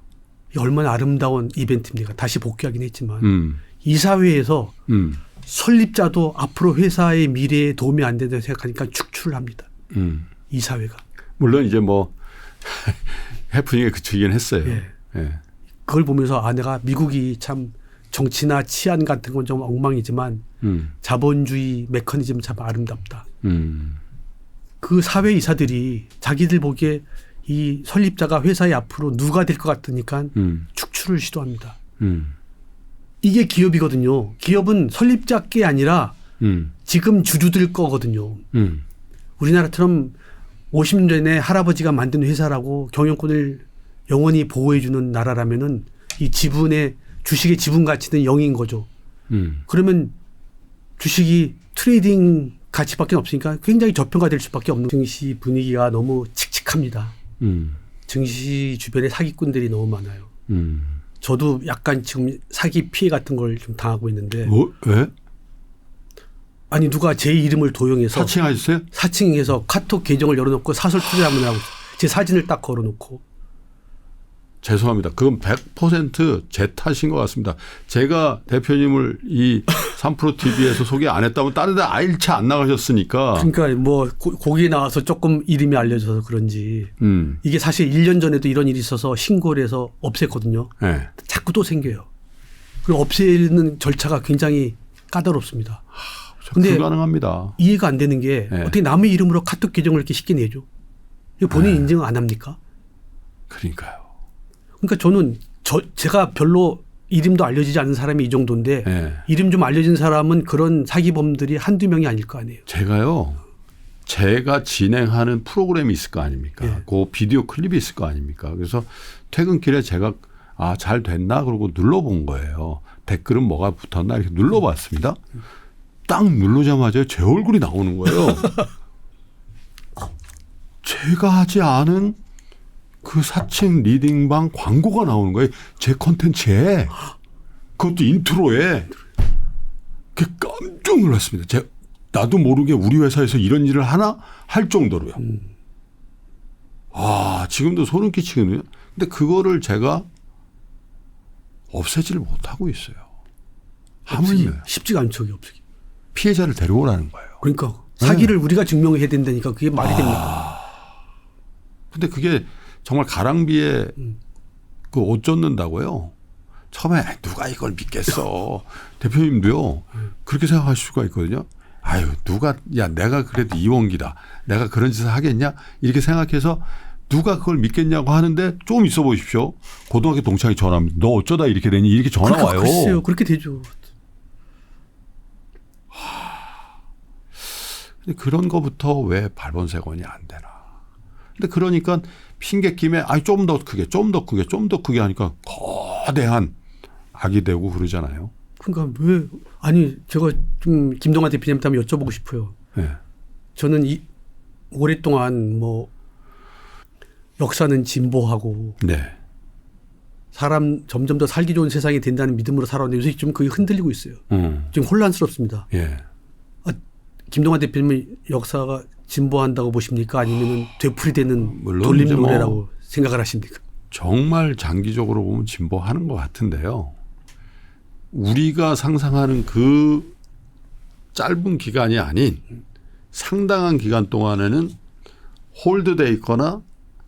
이게 얼마나 아름다운 이벤트입니까? 다시 복귀하긴 했지만 이사회에서 설립자도 앞으로 회사의 미래에 도움이 안 된다고 생각하니까 축출을 합니다. 이사회가. 물론 이제 뭐 해프닝에 그치긴 했어요. 예. 예. 그걸 보면서 내가 미국이 참 정치나 치안 같은 건 좀 엉망이지만 자본주의 메커니즘 참 아름답다. 그 사회 이사들이 자기들 보기에 이 설립자가 회사의 앞으로 누가 될 것 같으니까 축출을 시도합니다. 이게 기업이거든요. 기업은 설립자께 아니라 지금 주주들 거거든요. 우리나라처럼 50년 전에 할아버지가 만든 회사라고 경영권을 영원히 보호해 주는 나라라면은 이 지분의 주식의 지분 가치는 0인 거죠. 그러면 주식이 트레이딩 가치밖에 없으니까 굉장히 저평가될 수밖에 없는 증시 분위기가 너무 칙칙합니다. 증시 주변에 사기꾼들이 너무 많아요. 저도 약간 지금 사기 피해 같은 걸 좀 당하고 있는데. 뭐? 왜? 아니 누가 제 이름을 도용해서 사칭하셨어요? 사칭해서 카톡 계정을 열어놓고 사설 투자하면 하고 제 사진을 딱 걸어놓고. 죄송합니다. 그건 100% 제 탓인 것 같습니다. 제가 대표님을 이 3프로TV에서 소개 안 했다면 다른 데 아일차 안 나가셨으니까. 그러니까 뭐 거기에 나와서 조금 이름이 알려져서 그런지 이게 사실 1년 전에도 이런 일이 있어서 신고를 해서 없앴거든요. 네. 자꾸 또 생겨요. 그리고 없애는 절차가 굉장히 까다롭습니다. 근데 불가능합니다. 이해가 안 되는 게 네. 어떻게 남의 이름으로 카톡 계정을 이렇게 쉽게 내죠. 이거 본인 인증 안 합니까? 그러니까요. 그러니까 저는 제가 별로 이름도 알려지지 않은 사람이 이 정도인데 네. 이름 좀 알려진 사람은 그런 사기범들이 한두 명이 아닐 거 아니에요. 제가 진행하는 프로그램이 있을 거 아닙니까? 네. 그 비디오 클립이 있을 거 아닙니까? 그래서 퇴근길에 제가 잘 됐나? 그러고 눌러본 거예요. 댓글은 뭐가 붙었나? 이렇게 눌러봤습니다. 딱 누르자마자 제 얼굴이 나오는 거예요. 제가 하지 않은 그 사칭 리딩방 광고가 나오는 거예요. 제 콘텐츠에. 그것도 인트로에. 깜짝 놀랐습니다. 나도 모르게 우리 회사에서 이런 일을 하나 할 정도로요. 지금도 소름 끼치거든요. 근데 그거를 제가 없애지를 못하고 있어요. 하물며 쉽지가 않죠. 없애기. 피해자를 데려오라는 거예요. 그러니까 사기를 우리가 증명해야 된다니까 그게 말이 됩니까? 근데 그게 정말 가랑비에 그 옷 젖는다고요. 처음에 누가 이걸 믿겠어. 대표님도요. 그렇게 생각하실 수가 있거든요. 내가 그래도 이원기다. 내가 그런 짓을 하겠냐? 이렇게 생각해서 누가 그걸 믿겠냐고 하는데 좀 있어 보십시오. 고등학교 동창이 전화합니다. 너 어쩌다 이렇게 되니? 이렇게 전화 와요. 글쎄요. 그렇게 되죠. 근데 그런 거부터 왜 발본색원이 안 되나. 근데 그러니까 핑계 김에 좀 더 크게 하니까 거대한 악이 되고 그러잖아요. 그러니까 제가 좀 김동완 대표님한테 한번 여쭤보고 싶어요. 네. 저는 오랫동안 역사는 진보하고 네. 사람 점점 더 살기 좋은 세상이 된다는 믿음으로 살아왔는데 요새 좀 그게 흔들리고 있어요. 좀 혼란스럽습니다. 예. 김동완 대표님은 역사가 진보한다고 보십니까? 아니면 되풀이되는 물론 돌림 이제 노래라고 생각을 하십니까? 정말 장기적으로 보면 진보하는 것 같은데요. 우리가 상상하는 그 짧은 기간이 아닌 상당한 기간 동안에는 홀드돼 있거나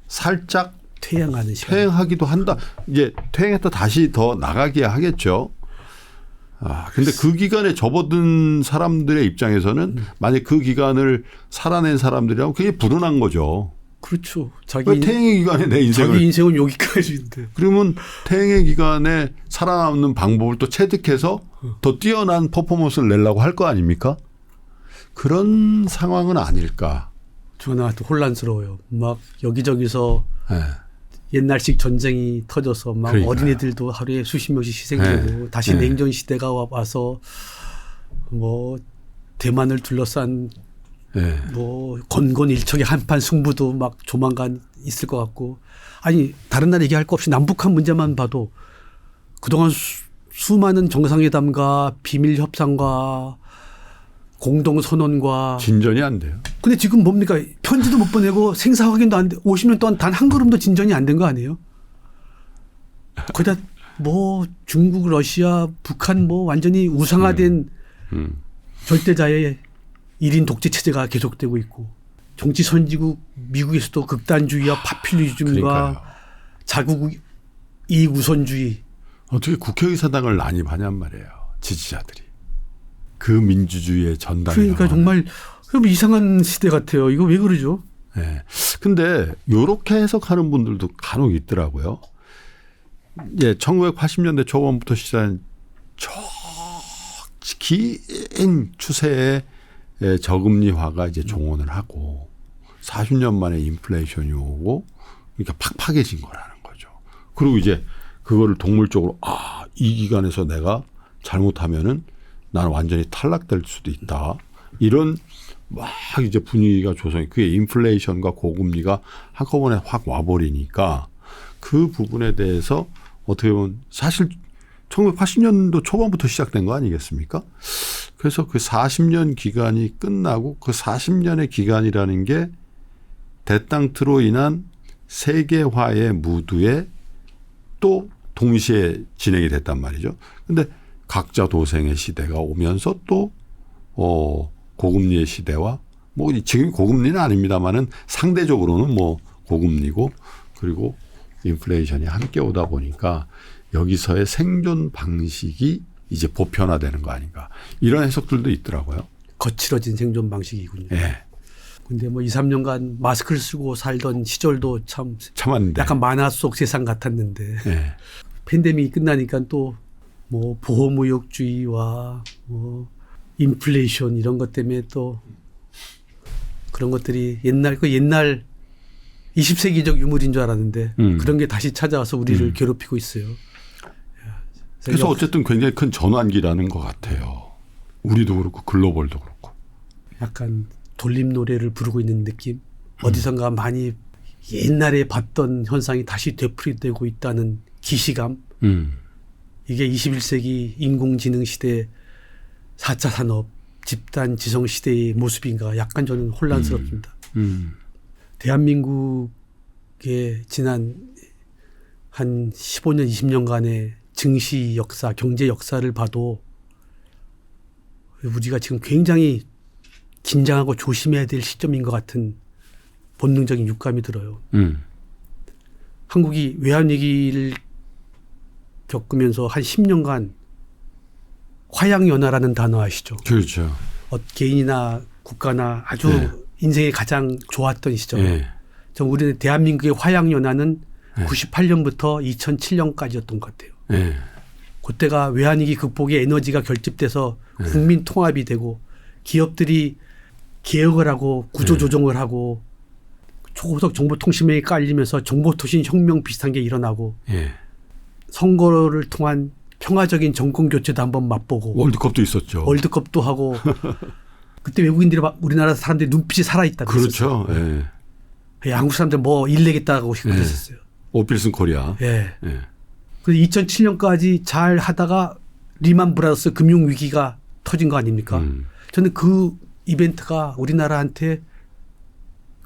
살짝 퇴행하는 시간. 퇴행하기도 한다. 이제 퇴행했다 다시 더 나가게 하겠죠. 근데 그 기간에 접어든 사람들의 입장에서는 만약 그 기간을 살아낸 사람들이라면 굉장히 불운한 거죠. 그렇죠. 왜 퇴행의 기간에 내 인생을. 자기 인생은 여기까지인데. 그러면 퇴행의 기간에 살아남는 방법을 또 체득해서 더 뛰어난 퍼포먼스를 내려고 할 거 아닙니까? 그런 상황은 아닐까. 저는 또 혼란스러워요. 막 여기저기서 네. 옛날식 전쟁이 터져서 막 그러니까요. 어린애들도 하루에 수십 명씩 희생되고 다시 냉전 시대가 와서 대만을 둘러싼 건건일척의 한판 승부도 막 조만간 있을 것 같고 다른 나라 얘기할 거 없이 남북한 문제만 봐도 그동안 수많은 정상회담과 비밀 협상과 공동선언과 진전이 안 돼요. 근데 지금 뭡니까? 편지도 못 보내고 생사 확인도 안 돼. 50년 동안 단 한 걸음도 진전이 안 된 거 아니에요? 거기다 뭐 중국, 러시아, 북한 뭐 완전히 우상화된 절대자의 1인 독재 체제가 계속되고 있고 정치 선진국 미국에서도 극단주의와 파퓰리즘과 그러니까요. 자국 이익 우선주의. 어떻게 국회의사당을 난입하냔 말이에요. 지지자들이. 그 민주주의의 전당이라고. 그러니까 정말 이상한 시대 같아요. 이거 왜 그러죠? 네. 근데 이렇게 해석하는 분들도 간혹 있더라고요. 예, 1980년대 초반부터 시작한 긴 추세의 저금리화가 이제 종언을 하고 40년 만에 인플레이션이 오고 그러니까 팍팍해진 거라는 거죠. 그리고 이제 그거를 동물적으로 이 기간에서 내가 잘못하면은 나는 완전히 탈락될 수도 있다. 이런 막 이제 분위기가 조성이 그게 인플레이션과 고금리가 한꺼번에 확 와버리니까 그 부분에 대해서 어떻게 보면 사실 1980년도 초반부터 시작된 거 아니겠습니까? 그래서 그 40년 기간이 끝나고 그 40년의 기간이라는 게 대땅트로 인한 세계화의 무드에 또 동시에 진행이 됐단 말이죠. 근데 각자 도생의 시대가 오면서 또 고금리의 시대와 뭐 지금 고금리는 아닙니다만은 상대적으로는 뭐 고금리고 그리고 인플레이션이 함께 오다 보니까 여기서의 생존 방식이 이제 보편화되는 거 아닌가 이런 해석들도 있더라고요. 거칠어진 생존 방식이군요. 예. 근데 뭐 2, 3년간 마스크를 쓰고 살던 시절도 참 참았는데. 약간 만화 속 세상 같았는데 예. 팬데믹이 끝나니까 또 뭐 보호무역주의와 뭐 인플레이션 이런 것 때문에 또 그런 것들이 옛날 20세기적 유물인 줄 알았는데 그런 게 다시 찾아와서 우리를 괴롭히고 있어요. 그래서 어쨌든 굉장히 큰 전환기라는 것 같아요. 우리도 그렇고 글로벌도 그렇고. 약간 돌림 노래를 부르고 있는 느낌. 어디선가 많이 옛날에 봤던 현상이 다시 되풀이되고 있다는 기시감. 이게 21세기 인공지능 시대 4차 산업 집단 지성 시대의 모습인가 약간 저는 혼란스럽습니다. 대한민국의 지난 한 15년 20년간의 증시 역사 경제 역사를 봐도 우리가 지금 굉장히 긴장하고 조심해야 될 시점인 것 같은 본능적인 육감이 들어요. 한국이 외환위기를 겪으면서 한 10년간 화양연화라는 단어 아시죠? 그렇죠. 개인이나 국가나 아주 네. 인생에 가장 좋았던 시절. 네. 우리는 대한민국의 화양연화는 98년부터 2007년까지였던 것 같아요. 네. 그때가 외환위기 극복의 에너지가 결집돼서 국민 통합이 되고 기업들이 개혁을 하고 구조조정을 하고 초고속 정보통신망이 깔리면서 정보통신 혁명 비슷한 게 일어나고 선거를 통한 평화적인 정권 교체도 한번 맛보고 월드컵도 있었죠. 월드컵도 하고 그때 외국인들이 우리나라 사람들이 눈빛이 살아있다고 그렇죠. 했었어요. 예, 한국 사람들 뭐 일 내겠다고 그랬었어요. 오필슨 코리아. 예. 그래서 2007년까지 잘 하다가 리만 브라더스 금융위기가 터진 거 아닙니까? 저는 그 이벤트가 우리나라한테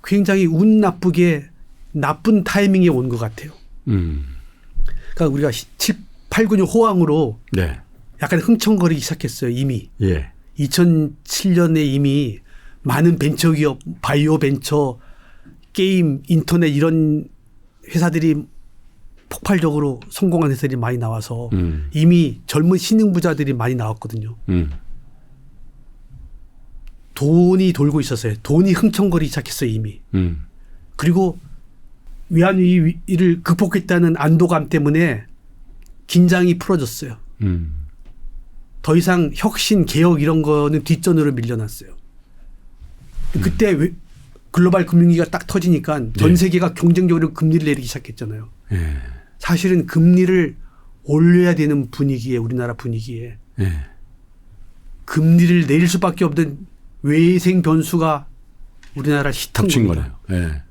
굉장히 운 나쁘게 나쁜 타이밍에 온 것 같아요. 그러니까 우리가 7, 8, 9년 호황으로 네. 약간 흥청거리기 시작했어요. 이미. 예. 2007년에 이미 많은 벤처기업, 바이오 벤처, 게임, 인터넷 이런 회사들이 폭발적으로 성공한 회사들이 많이 나와서 이미 젊은 신흥 부자들이 많이 나왔거든요. 돈이 돌고 있었어요. 돈이 흥청거리기 시작했어요. 이미. 그리고 외환위기를 극복했다는 안도감 때문에 긴장이 풀어졌어요. 더 이상 혁신, 개혁 이런 거는 뒷전으로 밀려났어요. 그때 글로벌 금융위기가 딱 터지니까 전 세계가 경쟁적으로 금리를 내리기 시작했잖아요. 사실은 금리를 올려야 되는 분위기에 우리나라 분위기에 금리를 내릴 수밖에 없는 외생 변수가 우리나라를 히트한 덮친 겁니다. 거네요.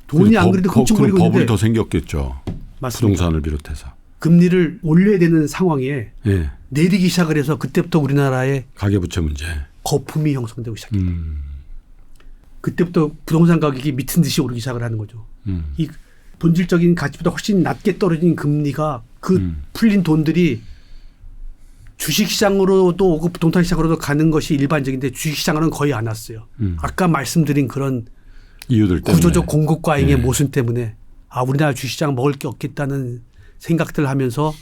돈이 안 그래도 흥청거리고 법이 있는데 더 생겼겠죠. 맞습니다. 부동산을 비롯해서. 금리를 올려야 되는 상황에 예. 내리기 시작을 해서 그때부터 우리나라에 가계부채 문제. 거품이 형성되고 시작합니다. 그때부터 부동산 가격이 미친 듯이 오르기 시작을 하는 거죠. 이 본질적인 가치보다 훨씬 낮게 떨어진 금리가 그 풀린 돈들이 주식시장으로도 오고 부동산 시장으로도 가는 것이 일반적인데 주식시장으로는 거의 안 왔어요. 아까 말씀드린 그런 이유들 때문에. 구조적 공급 과잉의 네. 모순 때문에 우리나라 주식시장 먹을 게 없겠다는 생각들을 하면서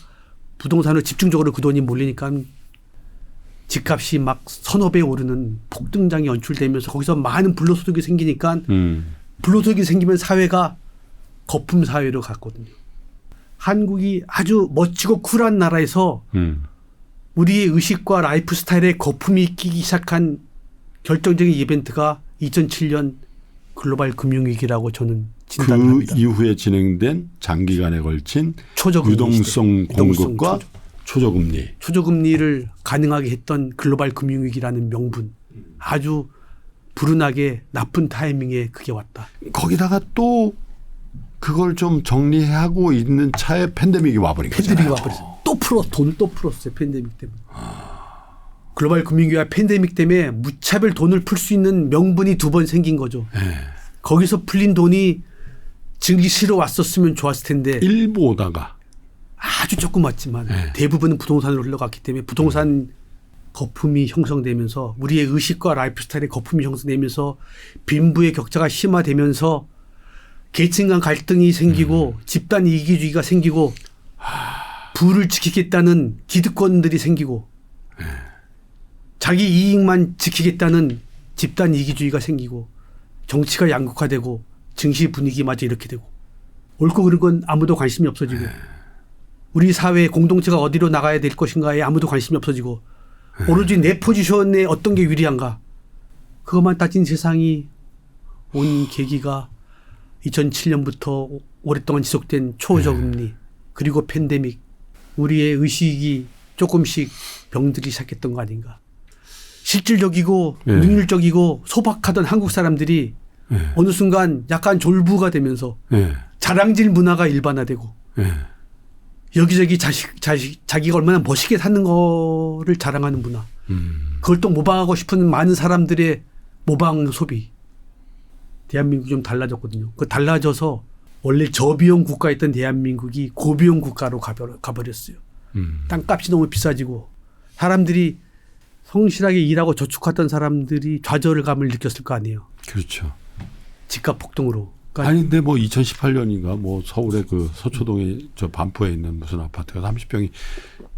부동산으로 집중적으로 그 돈이 몰리니까 집값이 막 서너 배 오르는 폭등장이 연출되면서 거기서 많은 불로소득이 생기니까 불로소득이 생기면 사회가 거품 사회로 갔거든요. 한국이 아주 멋지고 쿨한 나라에서 우리의 의식과 라이프 스타일에 거품이 끼기 시작한 결정적인 이벤트가 2007년 글로벌 금융위기라고 저는 진단을 그 합니다. 이후에 진행된 장기간에 걸친 초저금리 유동성 시대. 공급과 초저금리. 초저금리를 가능하게 했던 글로벌 금융위기라는 명분. 아주 불운하게 나쁜 타이밍에 그게 왔다. 거기다가 또 그걸 좀 정리하고 있는 차에 팬데믹이 와버린 거잖아요. 팬데믹이 와버렸어요. 돈을 또 풀었어요. 팬데믹 때문에. 글로벌 금융위기와 팬데믹 때문에 무차별 돈을 풀 수 있는 명분이 두 번 생긴 거죠. 네. 거기서 풀린 돈이 증시로 왔었으면 좋았을 텐데 일부 오다가 아주 조금 왔지만 네. 대부분은 부동산으로 흘러갔기 때문에 부동산 거품이 형성되면서 우리의 의식과 라이프 스타일의 거품이 형성되면서 빈부의 격차가 심화되면서 계층 간 갈등이 생기고 집단 이기주의가 생기고 부를 지키겠다는 기득권들이 생기고 자기 이익만 지키겠다는 집단 이기주의가 생기고 정치가 양극화되고 증시 분위기마저 이렇게 되고 옳고 그른 건 아무도 관심이 없어지고 우리 사회 공동체가 어디로 나가야 될 것인가에 아무도 관심이 없어지고 오로지 내 포지션에 어떤 게 유리한가 그것만 따진 세상이 온 계기가 2007년부터 오랫동안 지속된 초저금리 그리고 팬데믹 우리의 의식이 조금씩 병들기 시작했던 거 아닌가. 실질적이고 능률적이고 소박하던 한국 사람들이 어느 순간 약간 졸부가 되면서 자랑질 문화가 일반화되고 여기저기 자기가 얼마나 멋있게 사는 거를 자랑하는 문화. 그걸 또 모방하고 싶은 많은 사람들의 모방 소비. 대한민국이 좀 달라졌거든요. 그 달라져서 원래 저비용 국가였던 대한민국이 고비용 국가로 가버렸어요. 땅값이 너무 비싸지고 사람들이 성실하게 일하고 저축했던 사람들이 좌절감을 느꼈을 거 아니에요. 그렇죠. 집값 폭등으로. 그러니까 아니 근데 뭐 2018년인가 뭐 서울의 그 서초동에 저 반포에 있는 무슨 아파트가 30평이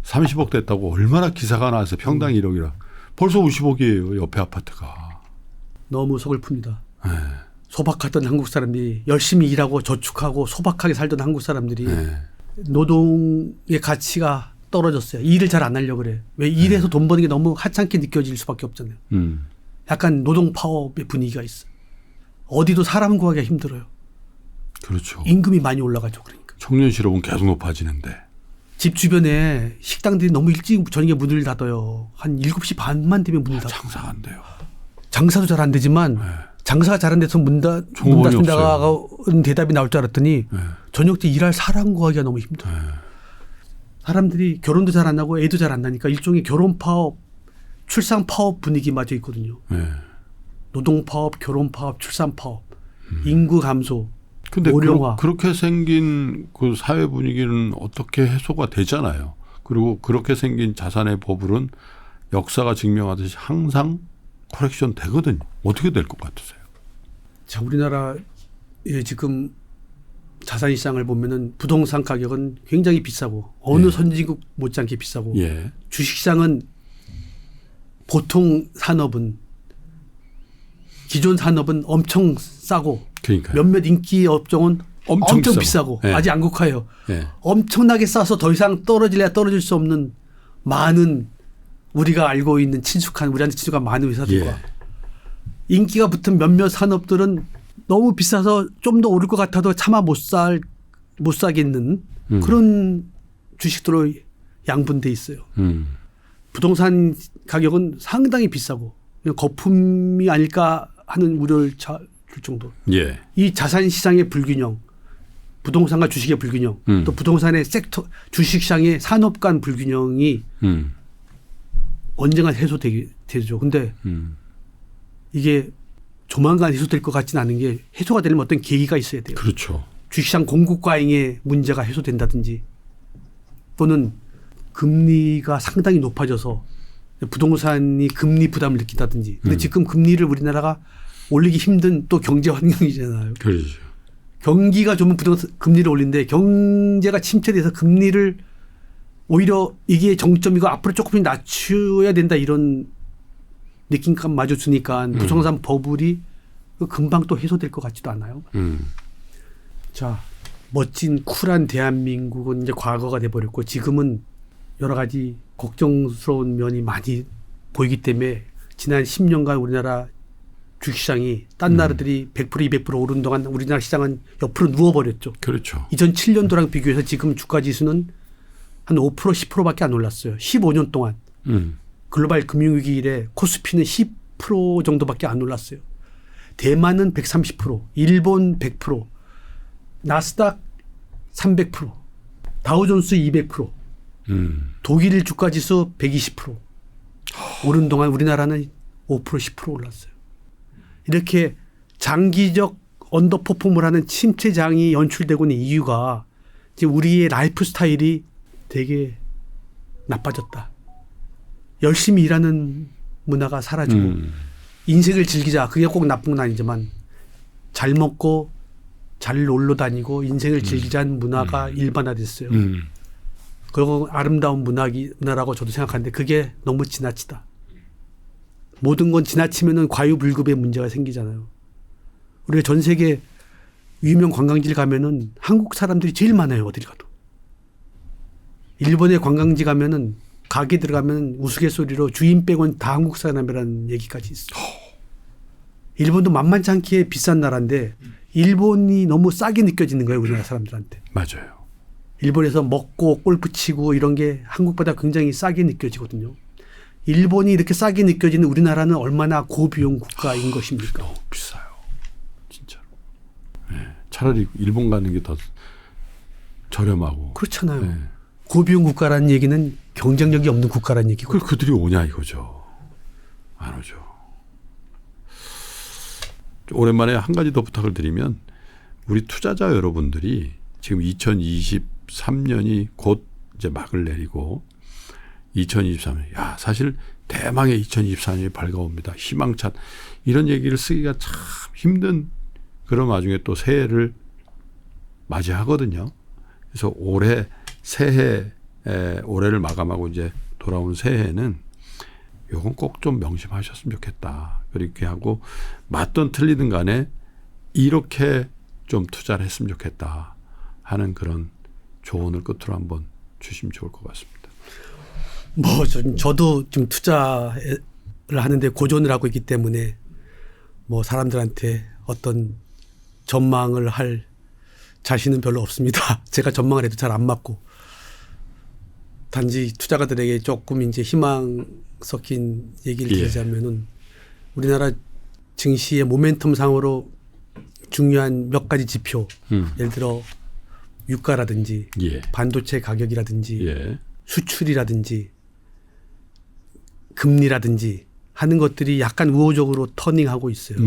30억 됐다고 얼마나 기사가 나왔어요. 평당 1억이라. 벌써 50억이에요. 옆에 아파트가. 너무 서글픕니다. 네. 소박하던 한국 사람들이 열심히 일하고 저축하고 소박하게 살던 한국 사람들이 네. 노동의 가치가 떨어졌어요. 일을 잘 안 하려고 그래. 왜 일해서 돈 버는 게 너무 하찮게 느껴질 수밖에 없잖아요. 약간 노동 파업의 분위기가 있어. 어디도 사람 구하기가 힘들어요. 그렇죠. 임금이 많이 올라가죠. 그러니까. 청년 실업은 계속 높아지는데. 집 주변에 식당들이 너무 일찍 저녁에 문을 닫아요. 한 7시 반만 되면 문을 닫아요. 장사가 안 돼요. 장사도 잘 안 되지만 장사가 잘 안 돼서 문 닫힌다가 대답이 나올 줄 알았더니 저녁 때 일할 사람 구하기가 너무 힘들어요. 사람들이 결혼도 잘 안 하고 애도 잘 안 나니까 일종의 결혼 파업, 출산 파업 분위기마저 있거든요. 노동 파업, 결혼 파업, 출산 파업, 인구 감소, 근데 노령화. 그렇게 생긴 그 사회 분위기는 어떻게 해소가 되잖아요. 그리고 그렇게 생긴 자산의 버블은 역사가 증명하듯이 항상 커렉션 되거든요. 어떻게 될 것 같으세요? 자, 우리나라의 지금 자산 시장을 보면은 부동산 가격은 굉장히 비싸고 어느 선진국 못지않게 비싸고 주식시장은 보통 산업은 기존 산업은 엄청 싸고 그러니까요. 몇몇 인기 업종은 엄청 비싸고 아직 안 국화예요. 엄청나게 싸서 더 이상 떨어질래야 떨어질 수 없는 많은 우리가 알고 있는 우리한테 친숙한 많은 회사들과 인기가 붙은 몇몇 산업들은 너무 비싸서 좀 더 오를 것 같아도 차마 못 사겠는 그런 주식들로 양분돼 있어요. 부동산 가격은 상당히 비싸고 거품이 아닐까 하는 우려를 줄 정도. 이 자산 시장의 불균형, 부동산과 주식의 불균형, 또 부동산의 섹터, 주식시장의 산업 간 불균형이 언젠가 해소되죠. 근데 이게 조만간 해소될 것 같지는 않은 게 해소가 되려면 어떤 계기가 있어야 돼요. 그렇죠. 주식시장 공급 과잉의 문제가 해소된다든지 또는 금리가 상당히 높아져서 부동산이 금리 부담을 느낀다든지. 근데 지금 금리를 우리나라가 올리기 힘든 또 경제 환경이잖아요. 그렇죠. 경기가 좋으면 부동산 금리를 올리는데 경제가 침체돼서 금리를 오히려 이게 정점이고 앞으로 조금 낮춰야 된다 이런 느낌감마저 주니까 부동산 버블이 금방 또 해소될 것 같지도 않아요. 자, 멋진 쿨한 대한민국은 이제 과거가 돼버렸고 지금은 여러 가지 걱정스러운 면이 많이 보이기 때문에 지난 10년간 우리나라 주식시장이 딴 나라들이 100% 200% 오른 동안 우리나라 시장은 옆으로 누워버렸죠. 그렇죠. 2007년도랑 비교해서 지금 주가지수는 한 5% 10%밖에 안 올랐어요. 15년 동안. 글로벌 금융위기 이래 코스피는 10% 정도밖에 안 올랐어요. 대만은 130%, 일본 100%, 나스닥 300%, 다우존스 200%, 독일 주가지수 120% 오른 동안 우리나라는 5% 10% 올랐어요. 이렇게 장기적 언더퍼폼을 하는 침체장이 연출되고 있는 이유가 이제 우리의 라이프 스타일이 되게 나빠졌다. 열심히 일하는 문화가 사라지고 인생을 즐기자. 그게 꼭 나쁜 건 아니지만 잘 먹고 잘 놀러 다니고 인생을 즐기자는 문화가 일반화됐어요. 그리고 아름다운 문화라고 저도 생각하는데 그게 너무 지나치다. 모든 건 지나치면은 과유불급의 문제가 생기잖아요. 우리가 전 세계 유명 관광지를 가면은 한국 사람들이 제일 많아요. 어딜 가도. 일본의 관광지 가면은 가게 들어가면 우스갯소리로 주인 빼곤 다 한국 사람이라는 얘기까지 있어. 일본도 만만치 않게 비싼 나라인데 일본이 너무 싸게 느껴지는 거예요. 우리나라 사람들한테. 맞아요. 일본에서 먹고 골프 치고 이런 게 한국보다 굉장히 싸게 느껴지거든요. 일본이 이렇게 싸게 느껴지는 우리나라는 얼마나 고비용 국가인 것입니까? 너무 비싸요. 진짜로. 네. 차라리 일본 가는 게 더 저렴하고. 그렇잖아요. 네. 고비용 국가라는 얘기는 경쟁력이 없는 국가라는 얘기고. 그걸 그들이 오냐 이거죠. 안 오죠. 오랜만에 한 가지 더 부탁을 드리면 우리 투자자 여러분들이 지금 2023년이 곧 이제 막을 내리고 2023년, 야, 사실 대망의 2024년이 밝아옵니다. 희망찬 이런 얘기를 쓰기가 참 힘든 그런 와중에 또 새해를 맞이하거든요. 그래서 올해 새해, 올해를 마감하고 이제 돌아오는 새해는 요건 꼭 좀 명심하셨으면 좋겠다. 그렇게 하고 맞든 틀리든 간에 이렇게 좀 투자를 했으면 좋겠다 하는 그런 조언을 끝으로 한번 주시면 좋을 것 같습니다. 뭐 저도 좀 투자를 하는데 고전을 하고 있기 때문에 뭐 사람들한테 어떤 전망을 할 자신은 별로 없습니다. 제가 전망을 해도 잘 안 맞고 단지 투자가들에게 조금 이제 희망 섞인 얘기를 드리자면은 우리나라 증시의 모멘텀 상으로 중요한 몇 가지 지표 예를 들어 유가라든지 반도체 가격이라든지 수출이라든지 금리라든지 하는 것들이 약간 우호적으로 터닝하고 있어요.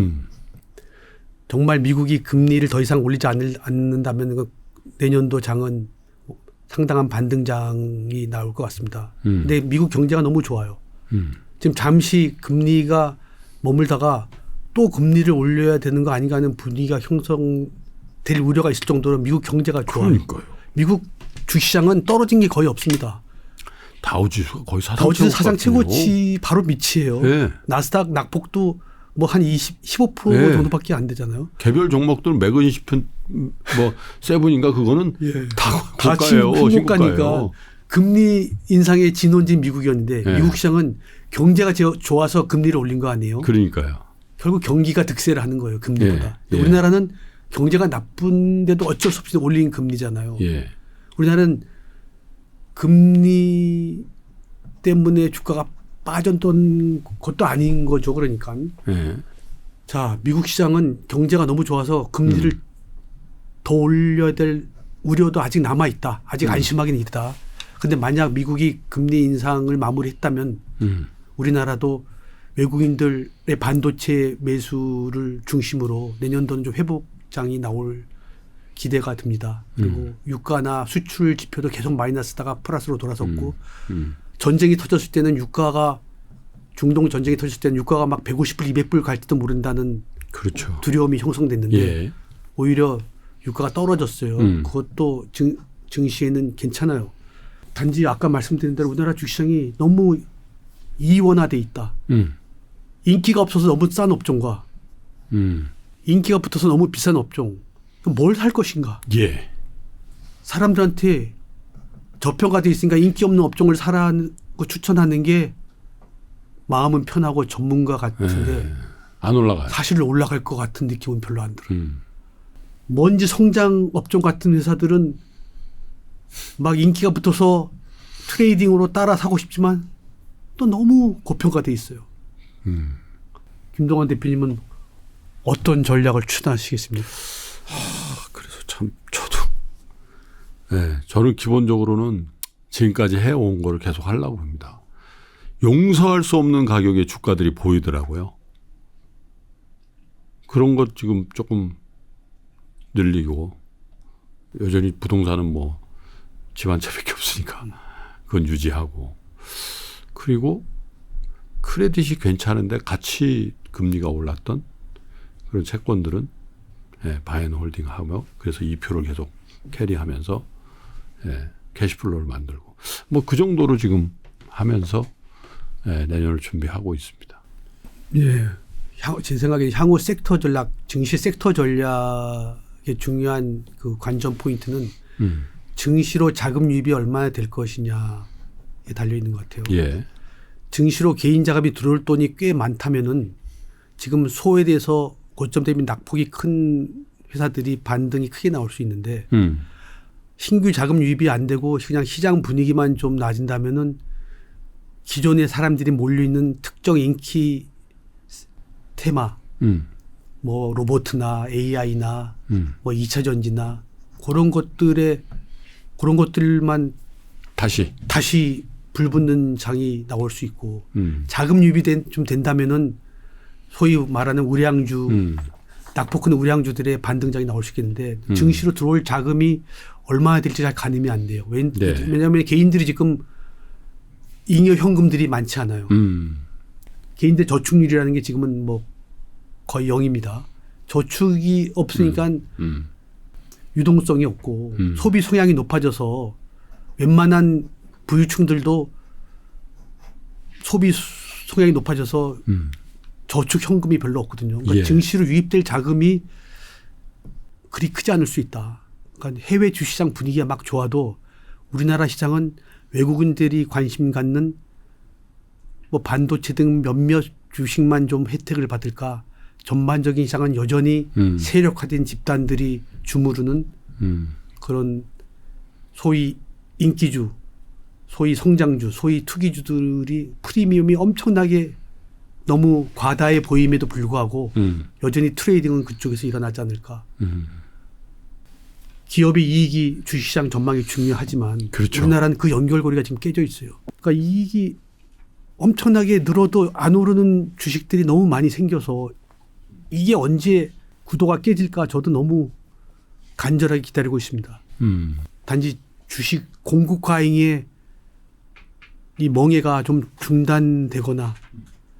정말 미국이 금리를 더 이상 올리지 않는다면 내년도 장은 상당한 반등장이 나올 것 같습니다. 근데 미국 경제가 너무 좋아요. 지금 잠시 금리가 머물다가 또 금리를 올려야 되는 거 아닌가 하는 분위기가 형성될 우려가 있을 정도로 미국 경제가 좋아요. 그러니까요. 미국 주시장은 떨어진 게 거의 없습니다. 다우지수가 거의 다우지수 사상 최고치 바로 밑이에요. 네. 나스닥 낙폭도 뭐 한 15% 네. 정도밖에 안 되잖아요. 개별 종목들 매그니시픈 뭐 세븐인가 그거는 다 고가예요. 신고가니까 금리 인상의 진원지인 미국이었는데 미국 시장은 경제가 좋아서 금리를 올린 거 아니에요. 그러니까요. 결국 경기가 득세를 하는 거예요. 금리보다. 우리나라는 경제가 나쁜데도 어쩔 수 없이 올린 금리잖아요. 우리나라는 금리 때문에 주가가 빠졌던 것도 아닌 거죠. 그러니까. 자, 미국 시장은 경제가 너무 좋아서 금리를 더 올려야 될 우려도 아직 남아 있다. 아직 안심하기는 이르다. 근데 만약 미국이 금리 인상을 마무리했다면 우리나라도 외국인들의 반도체 매수를 중심으로 내년도는 좀 회복장이 나올 기대가 듭니다. 그리고 유가나 수출 지표도 계속 마이너스다가 플러스로 돌아섰고 전쟁이 터졌을 때는 유가가 중동 전쟁이 터졌을 때는 유가가 막 150불, 200불 갈지도 모른다는 그렇죠. 두려움이 형성됐는데 예. 오히려 유가가 떨어졌어요. 그것도 증시에는 괜찮아요. 단지 아까 말씀드린 대로 우리나라 주식시장이 너무 이원화돼 있다. 인기가 없어서 너무 싼 업종과 인기가 붙어서 너무 비싼 업종. 뭘 살 것인가? 예. 사람들한테 저평가돼 있으니까 인기 없는 업종을 사라고 추천하는 게 마음은 편하고 전문가 같은데 안 올라가요. 사실 올라갈 것 같은 느낌은 별로 안 들어요. 뭔지 성장 업종 같은 회사들은 막 인기가 붙어서 트레이딩으로 따라 사고 싶지만 또 너무 고평가돼 있어요. 김동완 대표님은 어떤 전략을 추천하시겠습니까? 그래서 참 저도 네, 저는 기본적으로는 지금까지 해온 거를 계속 하려고 합니다. 용서할 수 없는 가격의 주가들이 보이더라고요. 그런 것 지금 조금 늘리고 여전히 부동산은 뭐 집 한 채밖에 없으니까 그건 유지하고 그리고 크레딧이 괜찮은데 같이 금리가 올랐던 그런 채권들은 바이앤홀딩 하며 그래서 2표를 계속 캐리하면서 캐시플로우를 만들고 뭐 그 정도로 지금 하면서 내년을 준비하고 있습니다. 예. 제 생각에 향후 섹터 전략, 증시 섹터 전략의 중요한 그 관전 포인트는 증시로 자금 유입이 얼마나 될 것이냐에 달려 있는 것 같아요. 예. 증시로 개인 자금이 들어올 돈이 꽤 많다면은 지금 소외돼서 고점 대비 낙폭이 큰 회사들이 반등이 크게 나올 수 있는데 신규 자금 유입이 안 되고 그냥 시장 분위기만 좀 나아진다면은 기존의 사람들이 몰려있는 특정 인기 테마 뭐 로봇이나 AI나 뭐 2차 전지나 그런 것들만 다시 불붙는 장이 나올 수 있고 자금 유입이 좀 된다면은 소위 말하는 우량주 낙폭 큰 우량주들의 반등장이 나올 수 있겠는데 증시로 들어올 자금이 얼마나 될지 잘 가늠이 안 돼요. 왜냐하면 개인들이 지금 잉여 현금들이 많지 않아요. 개인들 저축률이라는 게 지금은 뭐 거의 0입니다. 저축이 없으니까 유동성이 없고 소비 성향이 높아져서 웬만한 부유층들도 소비 성향이 높아져서 저축 현금이 별로 없거든요. 그러니까 예. 증시로 유입될 자금이 그리 크지 않을 수 있다. 그러니까 해외 주시장 분위기가 막 좋아도 우리나라 시장은 외국인들이 관심 갖는 뭐 반도체 등 몇몇 주식만 좀 혜택을 받을까. 전반적인 시장은 여전히 세력화된 집단들이 주무르는 그런 소위 인기주, 소위 성장주, 소위 투기주들이 프리미엄이 엄청나게 너무 과다해 보임에도 불구하고 여전히 트레이딩은 그쪽에서 일어나지 않을까. 기업의 이익이 주식시장 전망이 중요하지만 그렇죠. 우리나라는 그 연결고리가 지금 깨져 있어요. 그러니까 이익이 엄청나게 늘어도 안 오르는 주식들이 너무 많이 생겨서 이게 언제 구도가 깨질까 저도 너무 간절하게 기다리고 있습니다. 단지 주식 공급 과잉의 이 멍해가 좀 중단되거나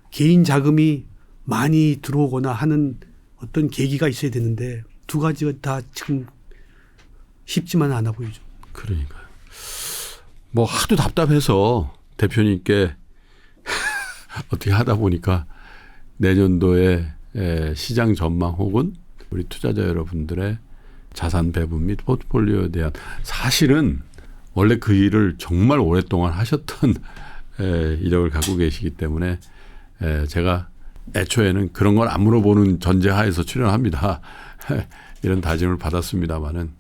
개인 자금이 많이 들어오거나 하는 어떤 계기가 있어야 되는데 두 가지가 다 지금 쉽지만 않아 보이죠. 그러니까요. 뭐 하도 답답해서 대표님께 어떻게 하다 보니까 내년도에 시장 전망 혹은 우리 투자자 여러분들의 자산 배분 및 포트폴리오에 대한 사실은 원래 그 일을 정말 오랫동안 하셨던 이력을 갖고 계시기 때문에 제가 애초에는 그런 걸 안 물어보는 전제하에서 출연합니다. 이런 다짐을 받았습니다마는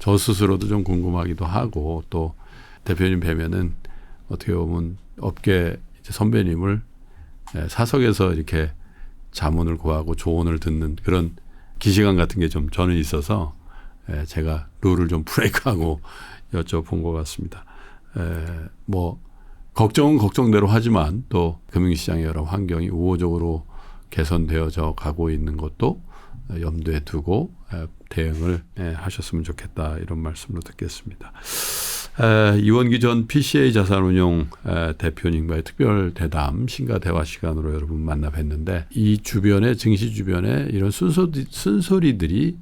저 스스로도 좀 궁금하기도 하고 또 대표님 뵈면은 어떻게 보면 업계 선배님을 사석에서 이렇게 자문을 구하고 조언을 듣는 그런 기시감 같은 게 좀 저는 있어서 제가 룰을 좀 브레이크하고 여쭤본 것 같습니다. 뭐 걱정은 걱정대로 하지만 또 금융시장의 여러 환경이 우호적으로 개선되어져 가고 있는 것도 염두에 두고 대응을 하셨으면 좋겠다 이런 말씀으로 듣겠습니다. 이원기 전 PCA 자산운용 대표님과의 특별 대담 신가 대화 시간으로 여러분 만나 뵀는데 이 주변에 증시 주변에 이런 쓴소리들이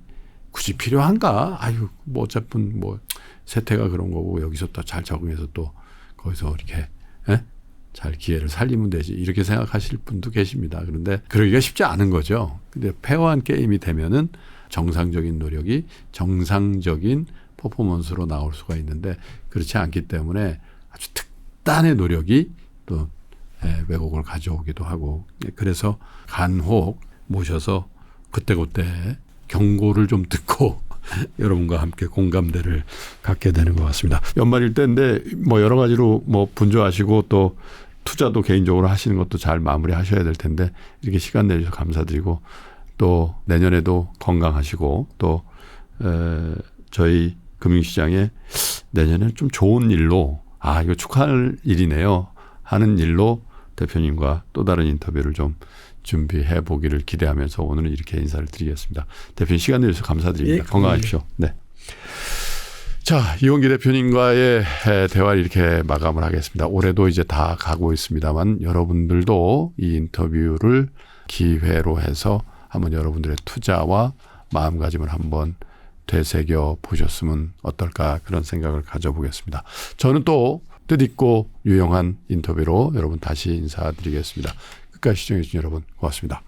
굳이 필요한가? 아유 뭐 어차피 뭐 세태가 그런 거고 여기서 또 잘 적응해서 또 거기서 이렇게 잘 기회를 살리면 되지 이렇게 생각하실 분도 계십니다. 그런데 그러기가 쉽지 않은 거죠. 근데 페어한 게임이 되면은 정상적인 노력이 정상적인 퍼포먼스로 나올 수가 있는데 그렇지 않기 때문에 아주 특단의 노력이 또 왜곡을 가져오기도 하고 그래서 간혹 모셔서 그때그때 경고를 좀 듣고 여러분과 함께 공감대를 갖게 되는 것 같습니다. 연말일 때인데 뭐 여러 가지로 뭐 분주하시고 또 투자도 개인적으로 하시는 것도 잘 마무리하셔야 될 텐데 이렇게 시간 내주셔서 감사드리고 또 내년에도 건강하시고 또 저희 금융시장에 내년에는 좀 좋은 일로 이거 축하할 일이네요 하는 일로 대표님과 또 다른 인터뷰를 좀 준비해 보기를 기대하면서 오늘은 이렇게 인사를 드리겠습니다. 대표님 시간 내주셔서 감사드립니다. 건강하십시오. 네. 자, 이원기 대표님과의 대화를 이렇게 마감을 하겠습니다. 올해도 이제 다 가고 있습니다만 여러분들도 이 인터뷰를 기회로 해서 한번 여러분들의 투자와 마음가짐을 한번 되새겨 보셨으면 어떨까 그런 생각을 가져보겠습니다. 저는 또 뜻있고 유용한 인터뷰로 여러분 다시 인사드리겠습니다. 끝까지 시청해 주신 여러분 고맙습니다.